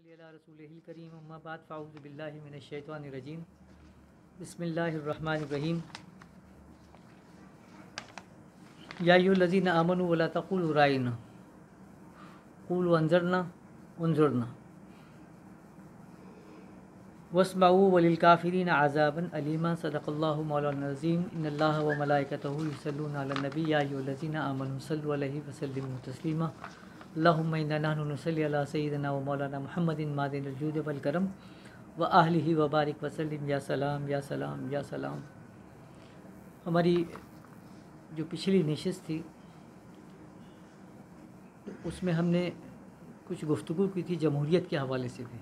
रसूलिहिल करीम अम्मा बाद फ़ाऊज़ु बिल्लाहि मिनश शैतानिर रजीम बिस्मिल्लाहिर रहमानिर रहीम या अय्युहल्लज़ीना आमनू वला तक़ूलू राइना क़ूलू अंज़रना उन्ज़ुरना वस्मऊ वलिल काफ़िरीन अज़ाबन अलीमा सदक़ल्लाहु मौलाना अज़ीम इन्नल्लाहा व मलाइकतहु युसल्लूना अलन नबी या अय्युहल्लज़ीना आमनू सल्लु अलैहि व सल्लिमू तस्लीमा अल्लाहुम्मा इन्ना नहनु नुसल्ली अला सय्यिदिना व मौलाना मुहम्मदिन मादिनिल जूद वल करम व आहलिहि व बारिक व सल्लिम या सलाम या सलाम या सलाम। हमारी जो पिछली नशिस्त थी तो उसमें हमने कुछ गुफ्तगू की थी जमहूरियत के हवाले से भी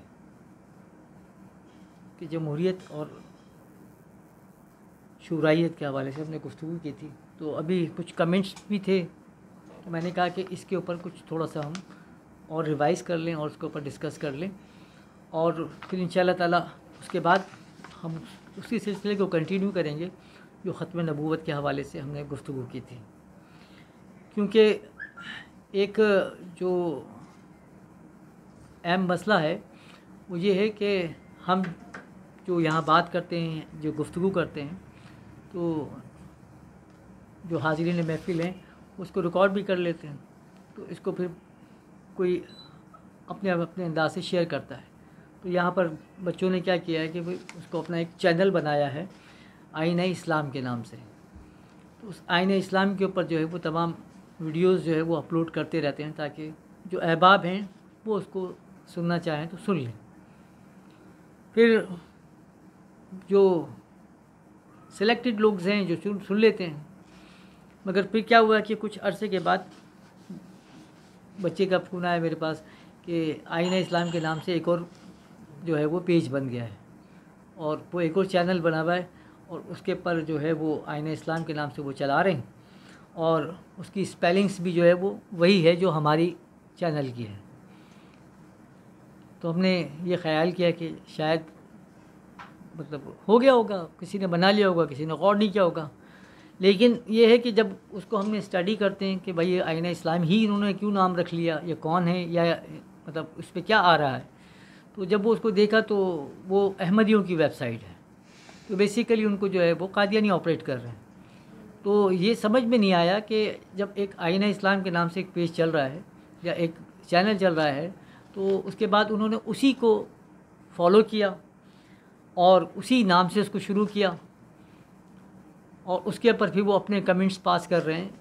कि जमहूरियत और शूराइयत के हवाले से हमने गुफ्तगू की थी। तो अभी कुछ कमेंट्स भी थे तो मैंने कहा कि इसके ऊपर कुछ थोड़ा सा हम और रिवाइज़ कर लें और उसके ऊपर डिस्कस कर लें और फिर इंशाअल्लाह ताला उसके बाद हम उसी सिलसिले को कंटिन्यू करेंगे जो ख़त्म नबूवत के हवाले से हमने गुफ्तगू की थी। क्योंकि एक जो अहम मसला है वो ये है कि हम जो यहाँ बात करते हैं, जो गुफ्तगू करते हैं, तो जो हाज़िरीन महफ़िल हैं उसको रिकॉर्ड भी कर लेते हैं, तो इसको फिर कोई अपने अंदाज से शेयर करता है। तो यहाँ पर बच्चों ने क्या किया है कि भाई उसको अपना एक चैनल बनाया है आईना इस्लाम के नाम से। तो उस आईना इस्लाम के ऊपर जो है वो तमाम वीडियोस जो है वो अपलोड करते रहते हैं ताकि जो अहबाब हैं वो उसको सुनना चाहें तो सुन लें। फिर जो सिलेक्टेड लोग हैं जो सुन लेते हैं, मगर फिर क्या हुआ कि कुछ अरसे के बाद बच्चे का फ़ोन आया मेरे पास कि आईना इस्लाम के नाम से एक और जो है वो पेज बन गया है और वो एक और चैनल बना हुआ है और उसके पर जो है वो आईना इस्लाम के नाम से वो चला रहे हैं और उसकी स्पेलिंग्स भी जो है वो वही है जो हमारी चैनल की है। तो हमने ये ख़याल किया कि शायद मतलब हो गया होगा, किसी ने बना लिया होगा, किसी ने गौर नहीं किया होगा। लेकिन ये है कि जब उसको हमने स्टडी करते हैं कि भाई ये आईना इस्लाम ही इन्होंने क्यों नाम रख लिया, ये कौन है या मतलब उस पर क्या आ रहा है, तो जब वो उसको देखा तो वो अहमदियों की वेबसाइट है। तो बेसिकली उनको जो है वो कादियानी ऑपरेट कर रहे हैं। तो ये समझ में नहीं आया कि जब एक आईना इस्लाम के नाम से एक पेज चल रहा है या एक चैनल चल रहा है तो उसके बाद उन्होंने उसी को फॉलो किया और उसी नाम से उसको शुरू किया और उसके ऊपर फिर वो अपने कमेंट्स पास कर रहे हैं।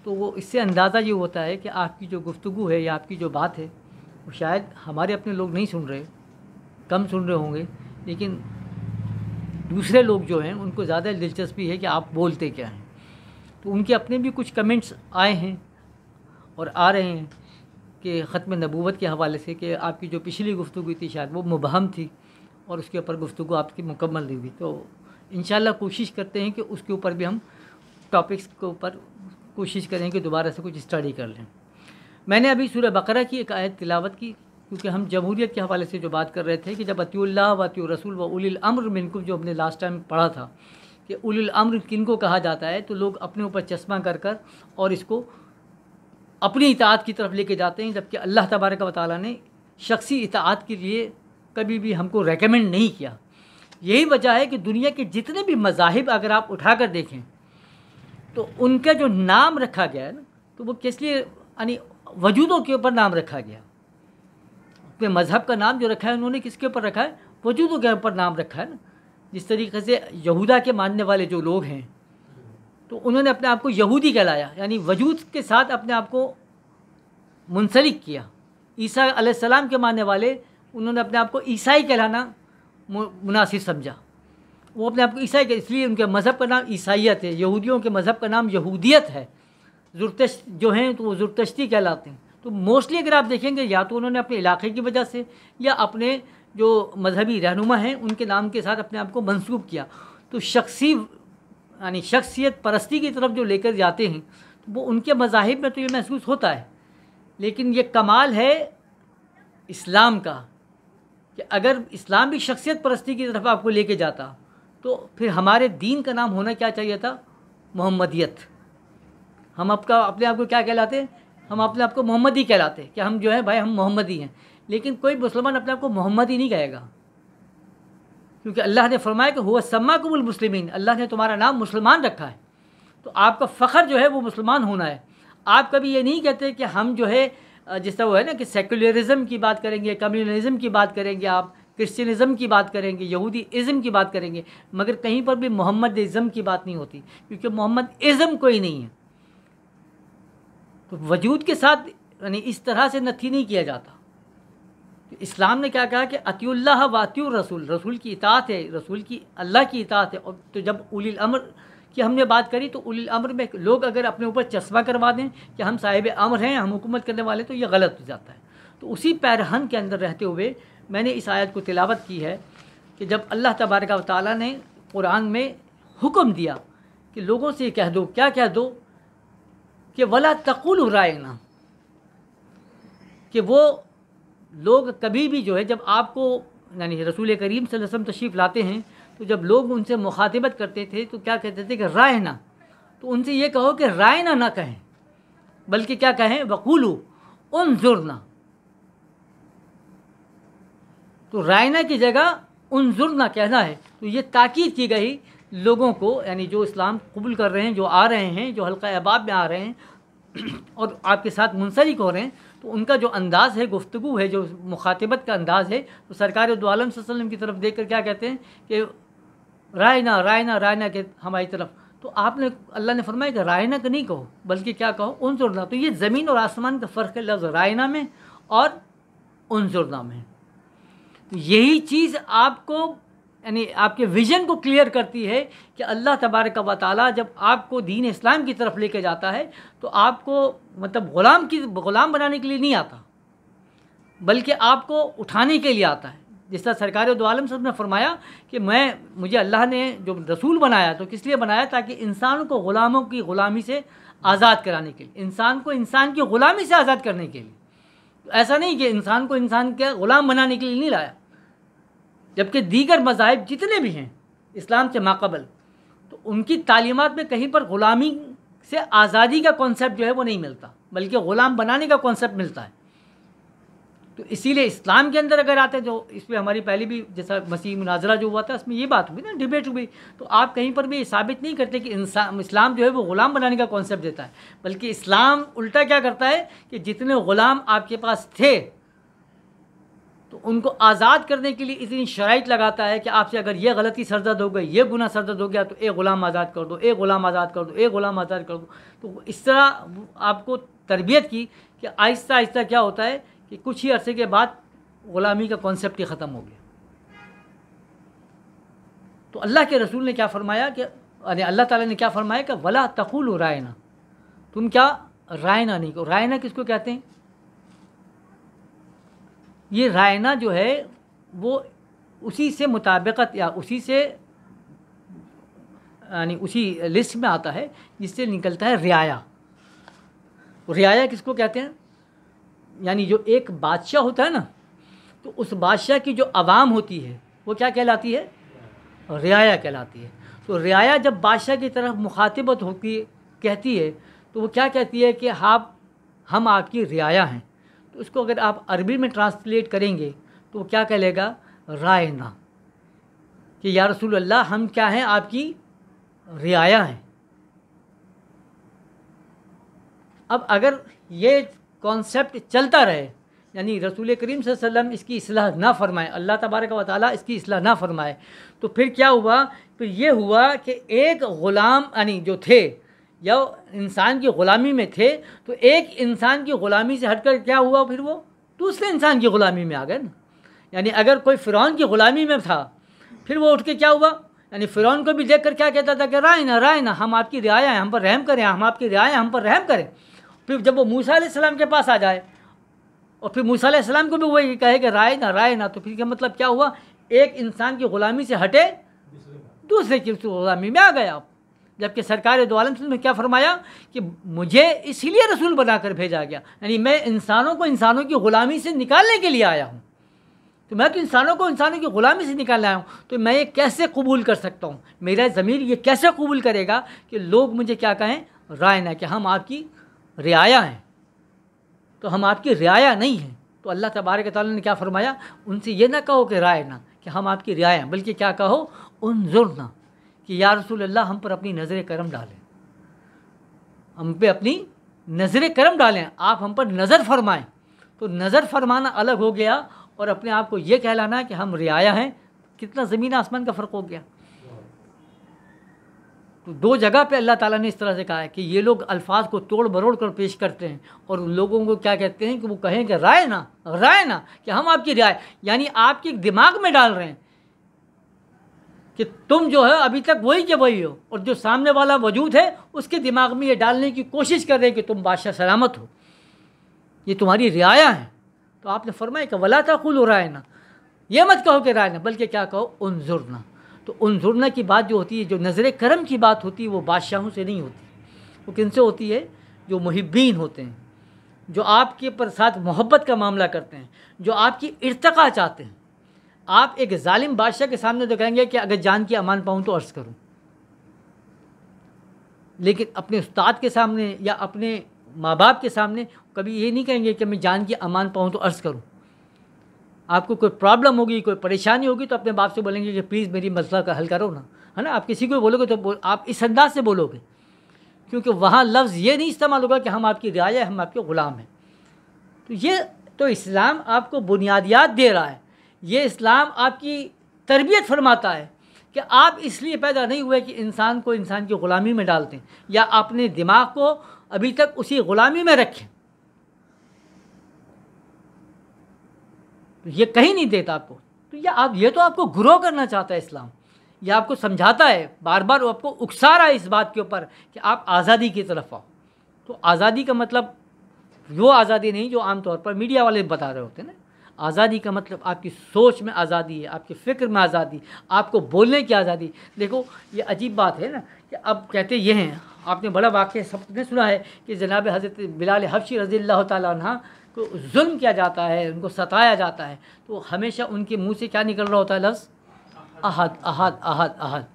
तो वो इससे अंदाज़ा ये होता है कि आपकी जो गुफ्तगू है या आपकी जो बात है वो शायद हमारे अपने लोग नहीं सुन रहे, कम सुन रहे होंगे, लेकिन दूसरे लोग जो हैं उनको ज़्यादा दिलचस्पी है कि आप बोलते क्या हैं। तो उनके अपने भी कुछ कमेंट्स आए हैं और आ रहे हैं कि ख़त्म नबूवत के हवाले से कि आपकी जो पिछली गुफ्तगू थी शायद वो मुबहम थी और उसके ऊपर गुफ्तगू आपकी मुकम्मल नहीं हुई। तो इंशाअल्लाह कोशिश करते हैं कि उसके ऊपर भी हम टॉपिक्स के ऊपर कोशिश करें कि दोबारा से कुछ स्टडी कर लें। मैंने अभी सूरह बकरा की एक आयत तिलावत की क्योंकि हम जमहूरियत के हवाले से जो बात कर रहे थे कि जब अतिउल्लाह व अतिउर रसूल व उलिल अम्र मिनकुम, जो हमने लास्ट टाइम पढ़ा था कि उलिल अम्र किनको कहा जाता है, तो लोग अपने ऊपर चश्मा कर कर और इसको अपनी इताअत की तरफ लेके जाते हैं, जबकि अल्लाह तबारक व तआला ने शख्सी इताअत के लिए कभी भी हमको रेकमेंड नहीं किया। यही वजह है कि दुनिया के जितने भी मज़ाहिब अगर आप उठा कर देखें तो उनका जो नाम रखा गया है ना, तो वो किस लिए यानी वजूदों के ऊपर नाम रखा गया। अपने मज़हब का नाम जो रखा है उन्होंने किसके ऊपर रखा है, वजूदों के ऊपर नाम रखा है ना। जिस तरीके से यहूदा के मानने वाले जो लोग हैं तो उन्होंने अपने आप को यहूदी कहलाया, यानी वजूद के साथ अपने आप को मुंसलिक किया। ईसा अलैहिस्सलाम के मानने वाले उन्होंने अपने आप को ईसाई कहलाना मुनासिब समझा, वो अपने आप को ईसाई के, इसलिए उनके मज़हब का नाम ईसाइयत है। यहूदियों के मज़हब का नाम यहूदियत है। ज़ुरतश्त जो हैं तो वो ज़ुरतश्ती कहलाते हैं। तो मोस्टली अगर आप देखेंगे या तो उन्होंने अपने इलाके की वजह से या अपने जो मजहबी रहनुमा हैं उनके नाम के साथ अपने आप को मंसूब किया। तो शख्सी यानी शख्सियत परस्ती की तरफ जो लेकर जाते हैं तो वो उनके मज़ाहिब में तो ये महसूस होता है। लेकिन ये कमाल है इस्लाम का कि अगर इस्लाम भी शख्सियत परस्ती की तरफ आपको लेके जाता तो फिर हमारे दीन का नाम होना क्या चाहिए था, मोहम्मदियत। हम अपने आप को क्या कहलाते हैं, हम अपने आप को मोहम्मदी कहलाते कि हम जो है भाई हम मोहम्मदी हैं। लेकिन कोई मुसलमान अपने आप को मोहम्मद ही नहीं कहेगा, क्योंकि अल्लाह ने फरमाया कि हुआ सम्माकुमुल मुस्लिमीन, अल्लाह ने तुम्हारा नाम मुसलमान रखा है। तो आपका फ़ख्र जो है वो मुसलमान होना है। आप कभी ये नहीं कहते कि हम जो है जिस तरह वो है ना कि सेकुलरिज़म की बात करेंगे, कम्युनलिज़म की बात करेंगे, आप क्रिश्चियनिज़म की बात करेंगे, यहूदी इज़म की बात करेंगे, मगर कहीं पर भी मोहम्मद इज़म की बात नहीं होती, क्योंकि मोहम्मद इज़म कोई नहीं है। तो वजूद के साथ यानी इस तरह से नथी नहीं किया जाता। तो इस्लाम ने क्या कहा कि अतिउल्लाह व अतिउर रसूल, रसूल की इताअत है, रसूल की अल्लाह की इताअत है। और तो जब उलिल अम्र की हमने बात करी तो उलिल अम्र में लोग अगर अपने ऊपर चश्मा करवा दें कि हम साहिब अम्र हैं, हम हुकूमत करने वाले, तो ये गलत हो जाता है। तो उसी पैरहन के अंदर रहते हुए मैंने इस आयत को तिलावत की है कि जब अल्लाह तबारक व तआला ने कुरान में हुक्म दिया कि लोगों से कह दो, क्या कह दो कि वला तक़ुलू रायना, कि वो लोग कभी भी जो है जब आपको यानी रसूल करीम सल्लल्लाहु अलैहि वसल्लम तशरीफ़ लाते हैं तो जब लोग उनसे मुखातिबत करते थे तो क्या कहते थे कि रायना, तो उनसे ये कहो कि रायना ना कहें, बल्कि क्या कहें, वक़ूलू उन्ज़ुरना। तो रायना की जगह उन्ज़ुरना कहना है। तो ये ताकीद की गई लोगों को, यानी जो इस्लाम कबूल कर रहे हैं, जो आ रहे हैं, जो हल्का अहबाब में आ रहे हैं और आपके साथ मुंसलिक हो रहे हैं, तो उनका जो अंदाज़ है, गुफ्तगू है, जो मुखातिबत का अंदाज़ है, तो सरकार दो आलम सल्लल्लाहु अलैहि वसल्लम की तरफ देख कर क्या कहते हैं कि रायना रायना रायना के हमारी तरफ। तो आपने अल्लाह ने फरमाया कि रायना का नहीं कहो, बल्कि क्या कहो, उन्ज़ुरना। तो ये ज़मीन और आसमान का फ़र्क है लफ्ज़ रायना में और उन्ज़ुरना में। तो यही चीज़ आपको यानी आपके विज़न को क्लियर करती है कि अल्लाह तबारक व तआला जब आपको दीन इस्लाम की तरफ लेके जाता है तो आपको मतलब ग़ुलाम बनाने के लिए नहीं आता, बल्कि आपको उठाने के लिए आता है। जिस तरह सरकार दो आलम ने फरमाया कि मुझे अल्लाह ने जो रसूल बनाया तो किस लिए बनाया, ताकि इंसान को ग़ुलामों की ग़ुलामी से आज़ाद कराने के लिए, इंसान को इंसान की ग़ुलामी से आज़ाद करने के लिए। तो ऐसा नहीं कि इंसान को इंसान के ग़ुलाम बनाने के लिए नहीं लाया। जबकि दीगर मज़ाहिब जितने भी हैं इस्लाम से माक़बल, तो उनकी तालीमात में कहीं पर ग़ुलामी से आज़ादी का कॉन्सेप्ट जो है वो नहीं मिलता, बल्कि ग़ुलाम बनाने का कॉन्सेप्ट मिलता है। तो इसीलिए इस्लाम के अंदर अगर आते हैं, जो इस पर हमारी पहले भी जैसा मसीह मुनाजरा जो हुआ था उसमें ये बात हुई ना, डिबेट हुई, तो आप कहीं पर भी ये साबित नहीं करते कि इस्लाम जो है वो ग़ुलाम बनाने का कॉन्सेप्ट देता है, बल्कि इस्लाम उल्टा क्या करता है कि जितने ग़ुलाम आपके पास थे तो उनको आज़ाद करने के लिए इतनी शराइत लगाता है कि आपसे अगर ये गलती सरजद हो गई, ये गुनाह सरजद हो गया, तो एक ग़ुलाम आज़ाद कर दो, एक ग़ुलाम आज़ाद कर दो, एक ग़ुलाम आज़ाद कर दो। तो इस तरह आपको तरबियत की कि आहिस्ता आहिस्ता क्या होता है कि कुछ ही अरसे के बाद ग़ुलामी का कॉन्सेप्ट ही ख़त्म हो गया। तो अल्लाह के रसूल ने क्या फ़रमाया कि अल्लाह ताला ने क्या फ़रमाया कि वला तक़ूलू रायना, तुम क्या रायना नहीं कहो। रायना किसको कहते हैं? ये रायना जो है वो उसी से मुताबिकत या उसी से यानी उसी लिस्ट में आता है जिससे निकलता है रियाया। रियाया किसको कहते हैं? यानी जो एक बादशाह होता है ना, तो उस बादशाह की जो अवाम होती है वो क्या कहलाती है? रियाया कहलाती है। तो रियाया जब बादशाह की तरफ मुखातिबत होती कहती है तो वो क्या कहती है कि हम आपकी रियाया हैं। तो उसको अगर आप अरबी में ट्रांसलेट करेंगे तो वो क्या कहेगा? रायना, कि या रसूल अल्लाह हम क्या हैं? आपकी रियाया हैं। अब अगर ये कॉन्सेप्ट चलता रहे, यानी रसूल करीम सल्लल्लाहु अलैहि वसल्लम इसकी इस्लाह ना फरमाए, अल्लाह तबारक व तआला इसकी इस्लाह ना फरमाए, तो फिर क्या हुआ? फिर ये हुआ कि एक ग़ुलाम यानी जो थे या इंसान की ग़ुलामी में थे, तो एक इंसान की ग़ुलामी से हटकर क्या हुआ? फिर वो दूसरे इंसान की ग़ुलामी में आ गए ना। यानी अगर कोई फ़िरौन की ग़ुलामी में था, फिर वो उठ के क्या हुआ? यानी फ़िरौन को भी देख कर क्या कहता था कि रायना रायना, हम आपकी रियाया हैं, हम पर रहम करें, हम आपकी रियाया, हम पर रहम करें। फिर जब वो मूसा अलैहिस्सलाम के पास आ जाए और फिर मूसा अलैहिस्सलाम को भी वही कहे कि रायना रायना, तो फिर क्या मतलब क्या हुआ? एक इंसान की ग़ुलामी से हटे दूसरे की ग़ुलामी में आ गए आप। जबकि सरकार दो आलम ने क्या फरमाया कि मुझे इसलिए रसूल बनाकर भेजा गया, यानी मैं इंसानों को इंसानों की ग़ुलामी से निकालने के लिए आया हूँ। तो मैं तो इंसानों को इंसानों की ग़ुलामी से निकालने आया हूँ, तो मैं ये कैसे कबूल कर सकता हूँ? मेरा ज़मीर ये कैसे कबूल करेगा कि लोग मुझे क्या कहें? रायना, कि हम आपकी रियाया हैं। तो हम आपकी रियाया नहीं हैं, तो अल्लाह तबारक व तआला ने क्या फरमाया, उनसे ये ना कहो कि राय ना, कि हम आपकी रियाएँ हैं, बल्कि क्या कहो, उन्जुरना, कि या रसूल अल्लाह हम पर अपनी नज़र करम डालें, हम पे अपनी नज़र करम डालें, आप हम पर नज़र फरमाएँ। तो नज़र फरमाना अलग हो गया और अपने आप को ये कहलाना कि हम रियाया हैं, कितना ज़मीन आसमान का फ़र्क हो गया। तो दो जगह पे अल्लाह ताला ने इस तरह से कहा है कि ये लोग अल्फाज को तोड़ मरोड़ कर पेश करते हैं और लोगों को क्या कहते हैं कि वो कहें कि राय ना, कि हम आपकी राय, यानी आपके दिमाग में डाल रहे हैं कि तुम जो है अभी तक वही के वही हो, और जो सामने वाला वजूद है उसके दिमाग में ये डालने की कोशिश कर रहे हैं कि तुम बादशाह सलामत हो, ये तुम्हारी रियाया है। तो आपने फरमाया कि वला तक़ूलू रायना, ये मत कहो कि राय ना, बल्कि क्या कहो, उन्जुरना। तो उन्जुरना की बात जो होती है, जो नज़र करम की बात होती है, वो बादशाहों से नहीं होती, वो किन से होती है, जो मुहिब्बीन होते हैं, जो आपके पर साथ मोहब्बत का मामला करते हैं, जो आपकी इर्तका चाहते हैं। आप एक जालिम बादशाह के सामने तो कहेंगे कि अगर जान की अमान पाऊँ तो अर्ज़ करूँ, लेकिन अपने उस्ताद के सामने या अपने माँ बाप के सामने कभी ये नहीं कहेंगे कि मैं जान की अमान पाऊँ तो अर्ज़ करूँ। आपको कोई प्रॉब्लम होगी, कोई परेशानी होगी तो अपने बाप से बोलेंगे कि प्लीज़ मेरी मसला का हल करो ना, है ना। आप किसी को बोलोगे तो आप इस अंदाज से बोलोगे, क्योंकि वहाँ लफ्ज़ ये नहीं इस्तेमाल होगा कि हम आपकी रियाया, हम आपके ग़ुलाम हैं। तो ये तो इस्लाम आपको बुनियादियात दे रहा है, ये इस्लाम आपकी तरबियत फरमाता है कि आप इसलिए पैदा नहीं हुए कि इंसान को इंसान की ग़ुलामी में डालते हैं या अपने दिमाग को अभी तक उसी ग़ुलामी में रखें। तो ये कहीं नहीं देता आपको। तो ये तो आपको ग्रो करना चाहता है इस्लाम, ये आपको समझाता है, बार बार आपको उकसा रहा है इस बात के ऊपर कि आप आज़ादी की तरफ आओ। तो आज़ादी का मतलब वो आज़ादी नहीं जो आमतौर पर मीडिया वाले बता रहे होते हैं ना। आज़ादी का मतलब आपकी सोच में आज़ादी है, आपके फ़िक्र में आज़ादी, आपको बोलने की आज़ादी। देखो ये अजीब बात है ना कि अब कहते ये हैं, आपने बड़ा वाक़या सबने सुना है कि जनाब हज़रत बिलाल हबशी रज़ियल्लाहु ताला अन्हा को जुल्म किया जाता है, उनको सताया जाता है, तो हमेशा उनके मुंह से क्या निकल रहा होता है, लफ्ज़ अहद अहद अहद अहद।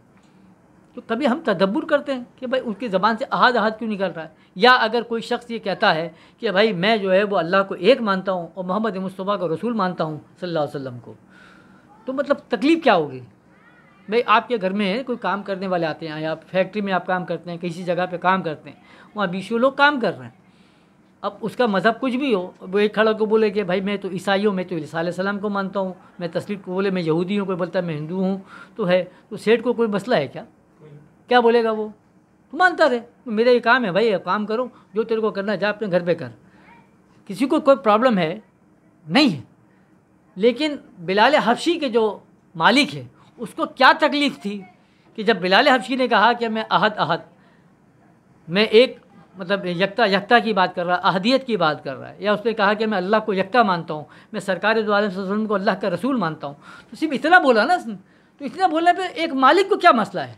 तो कभी हम तदब्बुर करते हैं कि भाई उनकी ज़बान से अहद अहद क्यों निकल रहा है। या अगर कोई शख्स ये कहता है कि भाई मैं जो है वो अल्लाह को एक मानता हूँ और मोहम्मद मुस्तफ़ा को रसूल मानता हूँ सल्लल्लाहु अलैहि वसल्लम को, तो मतलब तकलीफ़ क्या होगी। भाई आपके घर में कोई काम करने वाले आते हैं, या फैक्ट्री में आप काम करते हैं, किसी जगह पे काम करते हैं, वहाँ 20 लोग काम कर रहे हैं। अब उसका मज़हब कुछ भी हो, वो एक खड़ा को बोले कि भाई मैं तो ईसाई हूँ, मैं तो ईसा अलैहिस्सलाम को मानता हूँ, मैं तस्लीम को बोले मैं यहूदी हूँ, कोई बोलता है मैं हिंदू हूँ, तो है तो सेठ को कोई मसला है क्या बोलेगा वो, तो मानता रहे, तो मेरा ये काम है भाई, काम करो, जो तेरे को करना जा अपने घर पे कर, किसी को कोई प्रॉब्लम है नहीं है। लेकिन बिलाल हबशी के जो मालिक है उसको क्या तकलीफ़ थी कि जब बिलाल हबशी ने कहा कि मैं अहद अहद, मैं एक मतलब यकता की बात कर रहा है, अहदियत की बात कर रहा है, या उसने कहा कि मैं अल्लाह को यकता मानता हूँ, मैं सरकार दो आलम सल्लल्लाहु अलैहि वसल्लम को अल्लाह का रसूल मानता हूँ, तो सिर्फ इतना बोला ना। तो इतना बोलने पे एक मालिक को क्या मसला है,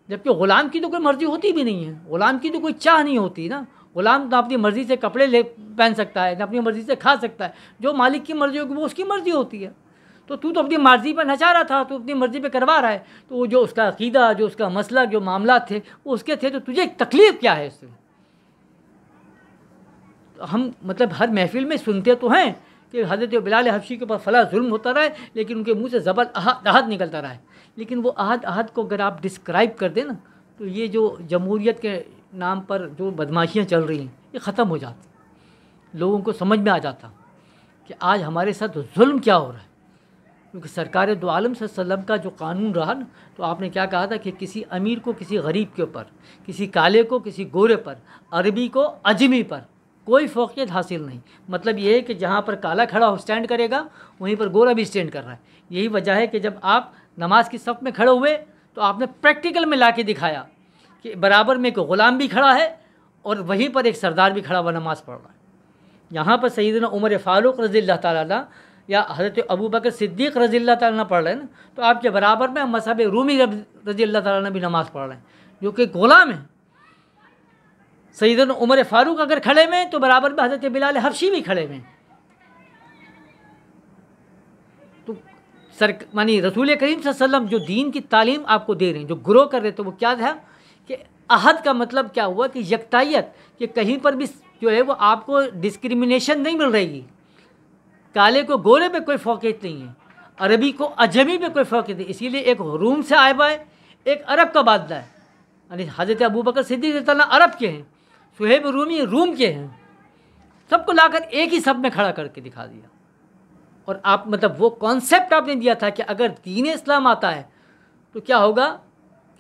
जबकि ग़ुलाम की तो कोई मर्ज़ी होती भी नहीं है, ग़ुलाम की तो कोई चाह नहीं होती ना। ग़ुलाम तो अपनी मर्ज़ी से कपड़े ले पहन सकता है, ना अपनी मर्ज़ी से खा सकता है, जो मालिक की मर्ज़ी होगी वो उसकी मर्ज़ी होती है। तो तू तो अपनी मर्ज़ी पर नचा रहा था, तू अपनी मर्ज़ी पे करवा रहा है, तो वो जो उसका अक़ीदा, जो उसका मसला, जो मामला थे वो उसके थे, तो तुझे तकलीफ़ क्या है इससे। तो हम मतलब हर महफिल में सुनते तो हैं कि हज़रत बिलाल हबशी के ऊपर फला जुल्म होता रहा है, लेकिन उनके मुँह से ज़बर अहद अहद निकलता रहा है। लेकिन वो अहद अहद को अगर आप डिस्क्राइब कर दें ना, तो ये जो जमहूरियत के नाम पर जो बदमाशियाँ चल रही हैं ये ख़त्म हो जाती, लोगों को समझ में आ जाता कि आज हमारे साथ जुल्म क्या हो रहा है। क्योंकि सरकार दो आलम सल्लल्लाहु अलैहि वसल्लम का जो कानून रहा ना, तो आपने क्या कहा था कि किसी अमीर को किसी गरीब के ऊपर, किसी काले को किसी गोरे पर, अरबी को अजमी पर कोई फ़ौक़ियत हासिल नहीं। मतलब ये है कि जहाँ पर काला खड़ा हो स्टैंड करेगा, वहीं पर गोरा भी स्टैंड कर रहा है। यही वजह है कि जब आप नमाज की सफ़ में खड़े हुए तो आपने प्रैक्टिकल में ला के दिखाया कि बराबर में एक ग़ुलाम भी खड़ा है और वहीं पर एक सरदार भी खड़ा हुआ नमाज़ पढ़ रहा है। यहाँ पर सैयदना उमर फ़ारूक रज़ियल्लाहु ताला अन्हु या हज़रत अबू बकर सिद्दीक़ रज़ियल्लाहु ताला अन्हु पढ़ रहे हैं ना, तो आपके बराबर में मज़हब रूमी रज़ियल्लाहु ताला अन्हु भी नमाज़ पढ़ रहे हैं, जो कि ग़ुलाम है। सैयदना उमर फ़ारूक अगर खड़े में तो बराबर में हज़रत बिलाल हबशी भी खड़े में। तो मानी रसूल करीम सल्लल्लाहु अलैहि वसल्लम जो दीन की तालीम आपको दे रहे हैं, जो ग्रो कर रहे थे, वो क्या था कि अहद का मतलब क्या हुआ कि यकतायत, कि कहीं पर भी जो है वो आपको डिस्क्रिमिनेशन नहीं मिल रही, काले को गोरे पे कोई फ़ौक़ियत नहीं है, अरबी को अजमी पे कोई फ़ौक़ियत नहीं। इसीलिए एक रूम से आया हुआ है, एक अरब का बादशाह है। यानी हज़रत अबू बकर सिद्दीक़ रज़ियल्लाहु अन्हु अरब के हैं, सुहैब रूमी रूम के हैं। सबको लाकर एक ही सब में खड़ा करके दिखा दिया। और आप मतलब वो कॉन्सेप्ट आपने दिया था कि अगर दीन इस्लाम आता है तो क्या होगा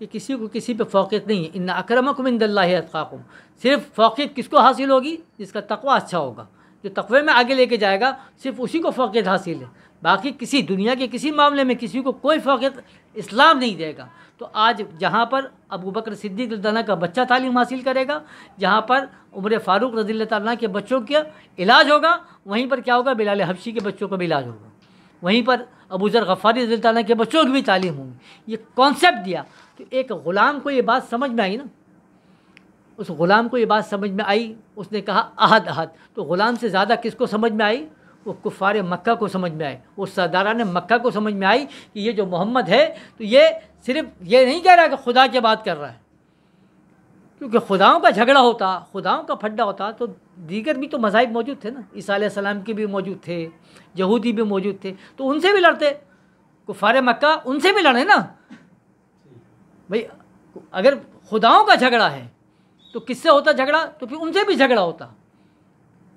कि किसी को किसी पे फ़ौक़ियत नहीं है। इन्ना अक्रमकुम इंदल्लाहि अत्क़ाकुम। सिर्फ फ़ौक़ियत किसको हासिल होगी? जिसका तक़वा अच्छा होगा, जो तक़वे में आगे लेके जाएगा, सिर्फ उसी को फ़ौक़ियत हासिल है। बाकी किसी दुनिया के किसी मामले में किसी को कोई फ़ौक़ियत इस्लाम नहीं देगा। तो आज जहाँ पर अबू बकर सिद्दीक़ रज़ियल्लाहु अन्हु का बच्चा तालीम हासिल करेगा, जहाँ पर उमर फ़ारूक रज़ियल्लाहु अन्हु के बच्चों का इलाज होगा, वहीं पर क्या होगा? बिलाल हबशी के बच्चों का भी इलाज होगा। वहीं पर अबू ज़र ग़फ़ारी रज़ियल्लाहु अन्हु के बच्चों की भी तालीम होगी। ये कॉन्सेप्ट दिया तो एक ग़ुलाम को ये बात समझ में आई ना। उस ग़ुलाम को ये बात समझ में आई, उसने कहा अहद अहद। तो ग़ुलाम से ज़्यादा किसको समझ में आई? वो कुफ़ार मक्का को समझ में आई, वो सरदारान मक्का को समझ में आई कि ये जो मोहम्मद है तो ये सिर्फ ये नहीं कह रहा कि खुदा की बात कर रहा है। क्योंकि खुदाओं का झगड़ा होता, खुदाओं का फड्डा होता तो दीगर भी तो मज़ाहिब मौजूद थे ना। ईसा अलैहिस्सलाम के भी मौजूद थे, यहूदी भी मौजूद थे, तो उनसे भी लड़ते। कुफ़ार मक्का उनसे भी लड़े ना भाई। अगर खुदाओं का झगड़ा है तो किससे होता झगड़ा? तो फिर उनसे भी झगड़ा होता,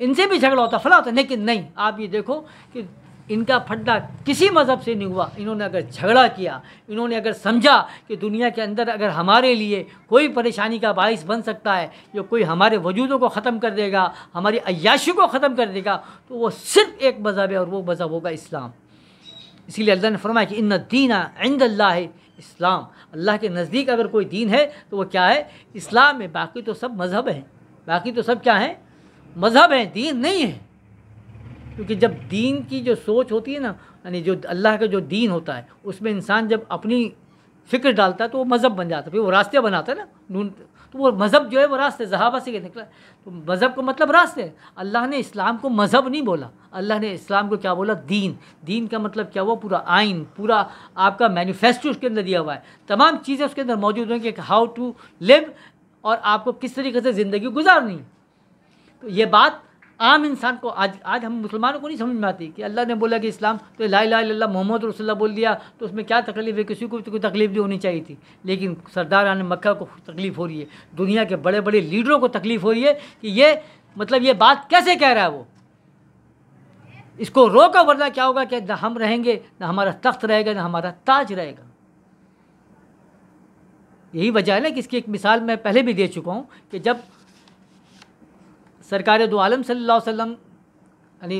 इनसे भी झगड़ा होता, फला होता। लेकिन नहीं, आप ये देखो कि इनका फड्डा किसी मज़हब से नहीं हुआ। इन्होंने अगर झगड़ा किया, इन्होंने अगर समझा कि दुनिया के अंदर अगर हमारे लिए कोई परेशानी का बाइस बन सकता है, या कोई हमारे वजूदों को ख़त्म कर देगा, हमारी अय्याशी को ख़त्म कर देगा, तो वो सिर्फ़ एक मज़हब है और वो मज़हब होगा इस्लाम। इसीलिए अल्लाह ने फरमाया कि इन्ना दीना इंदल्लाह इस्लाम। अल्लाह के नज़दीक अगर कोई दीन है तो वो क्या है? इस्लाम है। बाकी तो सब मज़हब हैं, बाकी तो सब क्या हैं? मज़हब हैं, दीन नहीं है। क्योंकि जब दीन की जो सोच होती है ना, यानी जो अल्लाह का जो दीन होता है, उसमें इंसान जब अपनी फ़िक्र डालता है तो वो मज़हब बन जाता है, फिर वो रास्ते बनाता है ना। तो वो मज़हब जो है वो रास्ते ज़हाबा से निकला। तो मज़हब का मतलब रास्ते। अल्लाह ने इस्लाम को मज़हब नहीं बोला, अल्लाह ने इस्लाम को क्या बोला? दीन। दीन का मतलब क्या हुआ? पूरा आइन, पूरा आपका मैनिफेस्टो उसके अंदर दिया हुआ है, तमाम चीज़ें उसके अंदर मौजूद हैं कि हाउ टू लिव, और आपको किस तरीके से ज़िंदगी गुजारनी। तो ये बात आम इंसान को आज हम मुसलमानों को नहीं समझ में आती कि अल्लाह ने बोला कि इस्लाम तो ला इलाहा इल्लल्लाह मोहम्मद रसूलुल्लाह बोल दिया, तो उसमें क्या तकलीफ़ है? किसी को तो कोई तकलीफ़ नहीं होनी चाहिए थी। लेकिन सरदारान मक्का को तकलीफ़ हो रही है, दुनिया के बड़े बड़े लीडरों को तकलीफ़ हो रही है कि ये मतलब ये बात कैसे कह रहा है वो। इसको रोका, वरना क्या होगा कि ना हम रहेंगे, ना हमारा तख्त रहेगा, ना हमारा ताज रहेगा। यही वजह है ना कि इसकी एक मिसाल मैं पहले भी दे चुका हूँ कि जब सरकार दो आलम सल्लल्लाहु अलैहि वसल्लम यानी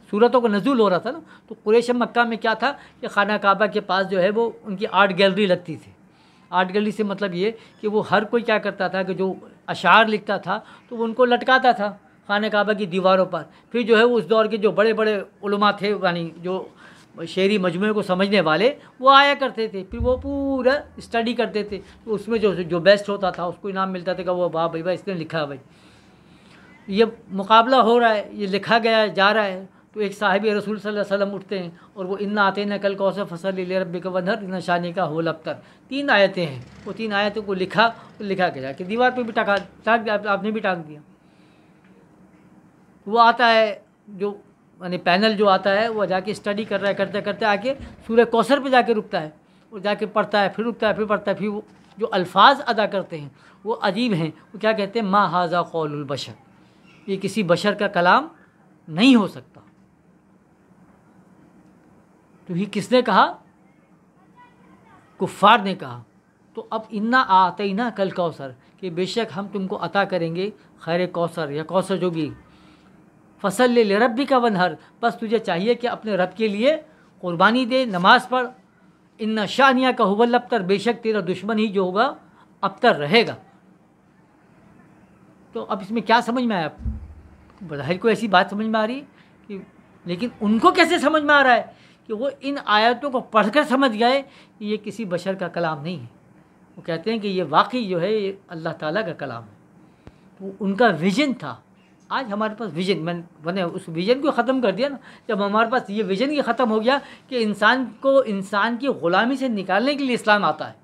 सूरतों को नज़ूल हो रहा था ना, तो कुरैश मक्का में क्या था कि खाना काबा के पास जो है वो उनकी आर्ट गैलरी लगती थी। आर्ट गैलरी से मतलब ये कि वो हर कोई क्या करता था कि जो अशार लिखता था तो वो उनको लटकाता था खाना काबा की दीवारों पर। फिर जो है उस दौर के जो बड़े बड़े उलमा थे, यानी जो शेरी मजमूए को समझने वाले, वो आया करते थे, फिर वो पूरा स्टडी करते थे। तो उसमें जो बेस्ट होता था उसको इनाम मिलता था कि वो वाह भाई इसने लिखा है भाई, ये मुकाबला हो रहा है, ये लिखा गया जा रहा है। तो एक साहिब रसूल सल्लल्लाहु अलैहि वसल्लम उठते हैं और वो इन्ना आते न कल कौसर फसल ले रब्बिका वनहर इन्ना शानी का होल अबतर, 3 आयतें हैं। वो 3 आयतों को लिखा के जाके दीवार पे भी टाँग दिया, आपने भी टाँग दिया। वो आता है जो यानी पैनल जो आता है वो जाके स्टडी कर रहा है, करते करते आके सूरह कौसर पे जाके रुकता है, और जाके पढ़ता है, फिर रुकता है, फिर पढ़ता है। फिर वो जो अल्फाज अदा करते हैं वो अजीब हैं। वो क्या कहते हैं? मा हाज़ा कौलुल बशर, ये किसी बशर का कलाम नहीं हो सकता। तो ये किसने कहा? कुफ़ार ने कहा। तो अब इन्ना आतैना कल कौसर, कि बेशक हम तुमको अता करेंगे खैर कौसर, या कौसर जो भी। फसल ले रब्बिका वनहर, बस तुझे चाहिए कि अपने रब के लिए क़ुरबानी दे, नमाज़ पढ़। इन्ना शानिया का हुवल अबतर, बेशक तेरा दुश्मन ही जो होगा अबतर रहेगा। तो अब इसमें क्या समझ में आया? बज़ाहिर को ऐसी बात समझ में आ रही कि, लेकिन उनको कैसे समझ में आ रहा है कि वो इन आयतों को पढ़कर समझ गए कि ये किसी बशर का कलाम नहीं है। वो कहते हैं कि ये वाकई जो है ये अल्लाह ताला का कलाम है। तो उनका विज़न था। आज हमारे पास विज़न मैंने उस विज़न को ख़त्म कर दिया ना। जब हमारे पास ये विज़न ही ख़त्म हो गया कि इंसान को इंसान की ग़ुलामी से निकालने के लिए इस्लाम आता है,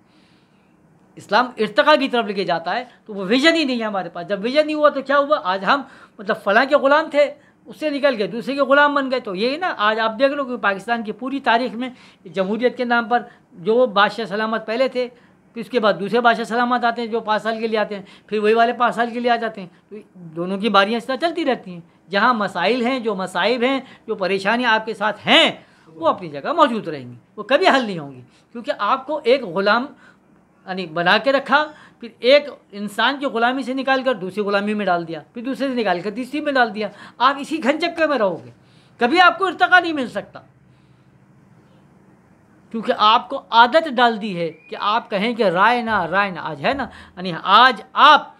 इस्लाम इर्तिक़ा की तरफ लेके जाता है, तो वो विज़न ही नहीं है हमारे पास। जब विज़न नहीं हुआ तो क्या हुआ? आज हम मतलब फ़लाँ के ग़ुलाम थे, उससे निकल गए, दूसरे के ग़ुलाम बन गए। तो यही ना आज आप देख लो कि पाकिस्तान की पूरी तारीख़ में जमहूरियत के नाम पर जो बादशाह सलामत पहले थे, फिर उसके बाद दूसरे बादशाह सलामत आते हैं जो 5 साल के लिए आते हैं, फिर वही वाले 5 साल के लिए आ जाते हैं। तो दोनों की बारियाँ इस तरह चलती रहती हैं। जहाँ मसाइल हैं, जो मसाइब हैं, जो परेशानियाँ आपके साथ हैं, वो अपनी जगह मौजूद रहेंगी, वो कभी हल नहीं होंगी। क्योंकि आपको एक ग़ुलाम यानी बना के रखा, फिर एक इंसान की ग़ुलामी से निकाल कर दूसरी ग़ुलामी में डाल दिया, फिर दूसरे से निकाल कर तीसरी में डाल दिया। आप इसी घन चक्कर में रहोगे, कभी आपको इर्तिका नहीं मिल सकता। क्योंकि आपको आदत डाल दी है कि आप कहें कि राय ना आज है ना, यानी आज आप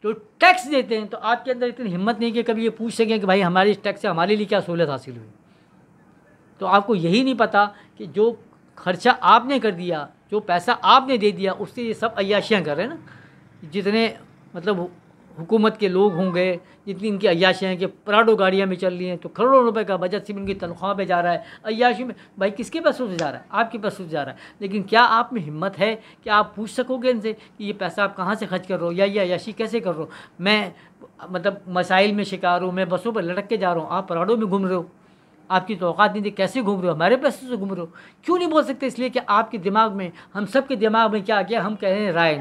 जो टैक्स देते हैं तो आपके अंदर इतनी हिम्मत नहीं कि कभी ये पूछ सकें कि भाई हमारे इस टैक्स से हमारे लिए क्या सहूलत हासिल हुई। तो आपको यही नहीं पता कि जो खर्चा आपने कर दिया, जो पैसा आपने दे दिया, उससे ये सब अय्याशियाँ कर रहे हैं ना। जितने मतलब हुकूमत के लोग होंगे, जितनी इनकी अय्याशियाँ हैं कि प्राडो गाड़ियाँ में चल रही हैं, तो करोड़ों रुपए का बजट सिर्फ इनकी तनख्वाह पे जा रहा है, अय्याशी में। भाई किसके पैसों से जा रहा है? आपके पैसों से जा रहा है। लेकिन क्या आप में हिम्मत है कि आप पूछ सकोगे इनसे कि ये पैसा आप कहाँ से खर्च कर रहे हो, या ये अय्याशी कैसे कर रहे हो? मैं मतलब मसाइल में शिकार हूँ, मैं बसों पर लटक के जा रहा हूँ, आप प्राडो में घूम रहे हो, आपकी तो औकात नहीं थी, कैसे घूम रहे हो? हमारे पैसों से घूम रहे हो। क्यों नहीं बोल सकते? इसलिए कि आपके दिमाग में, हम सब के दिमाग में क्या गया? हम कह रहे हैं राय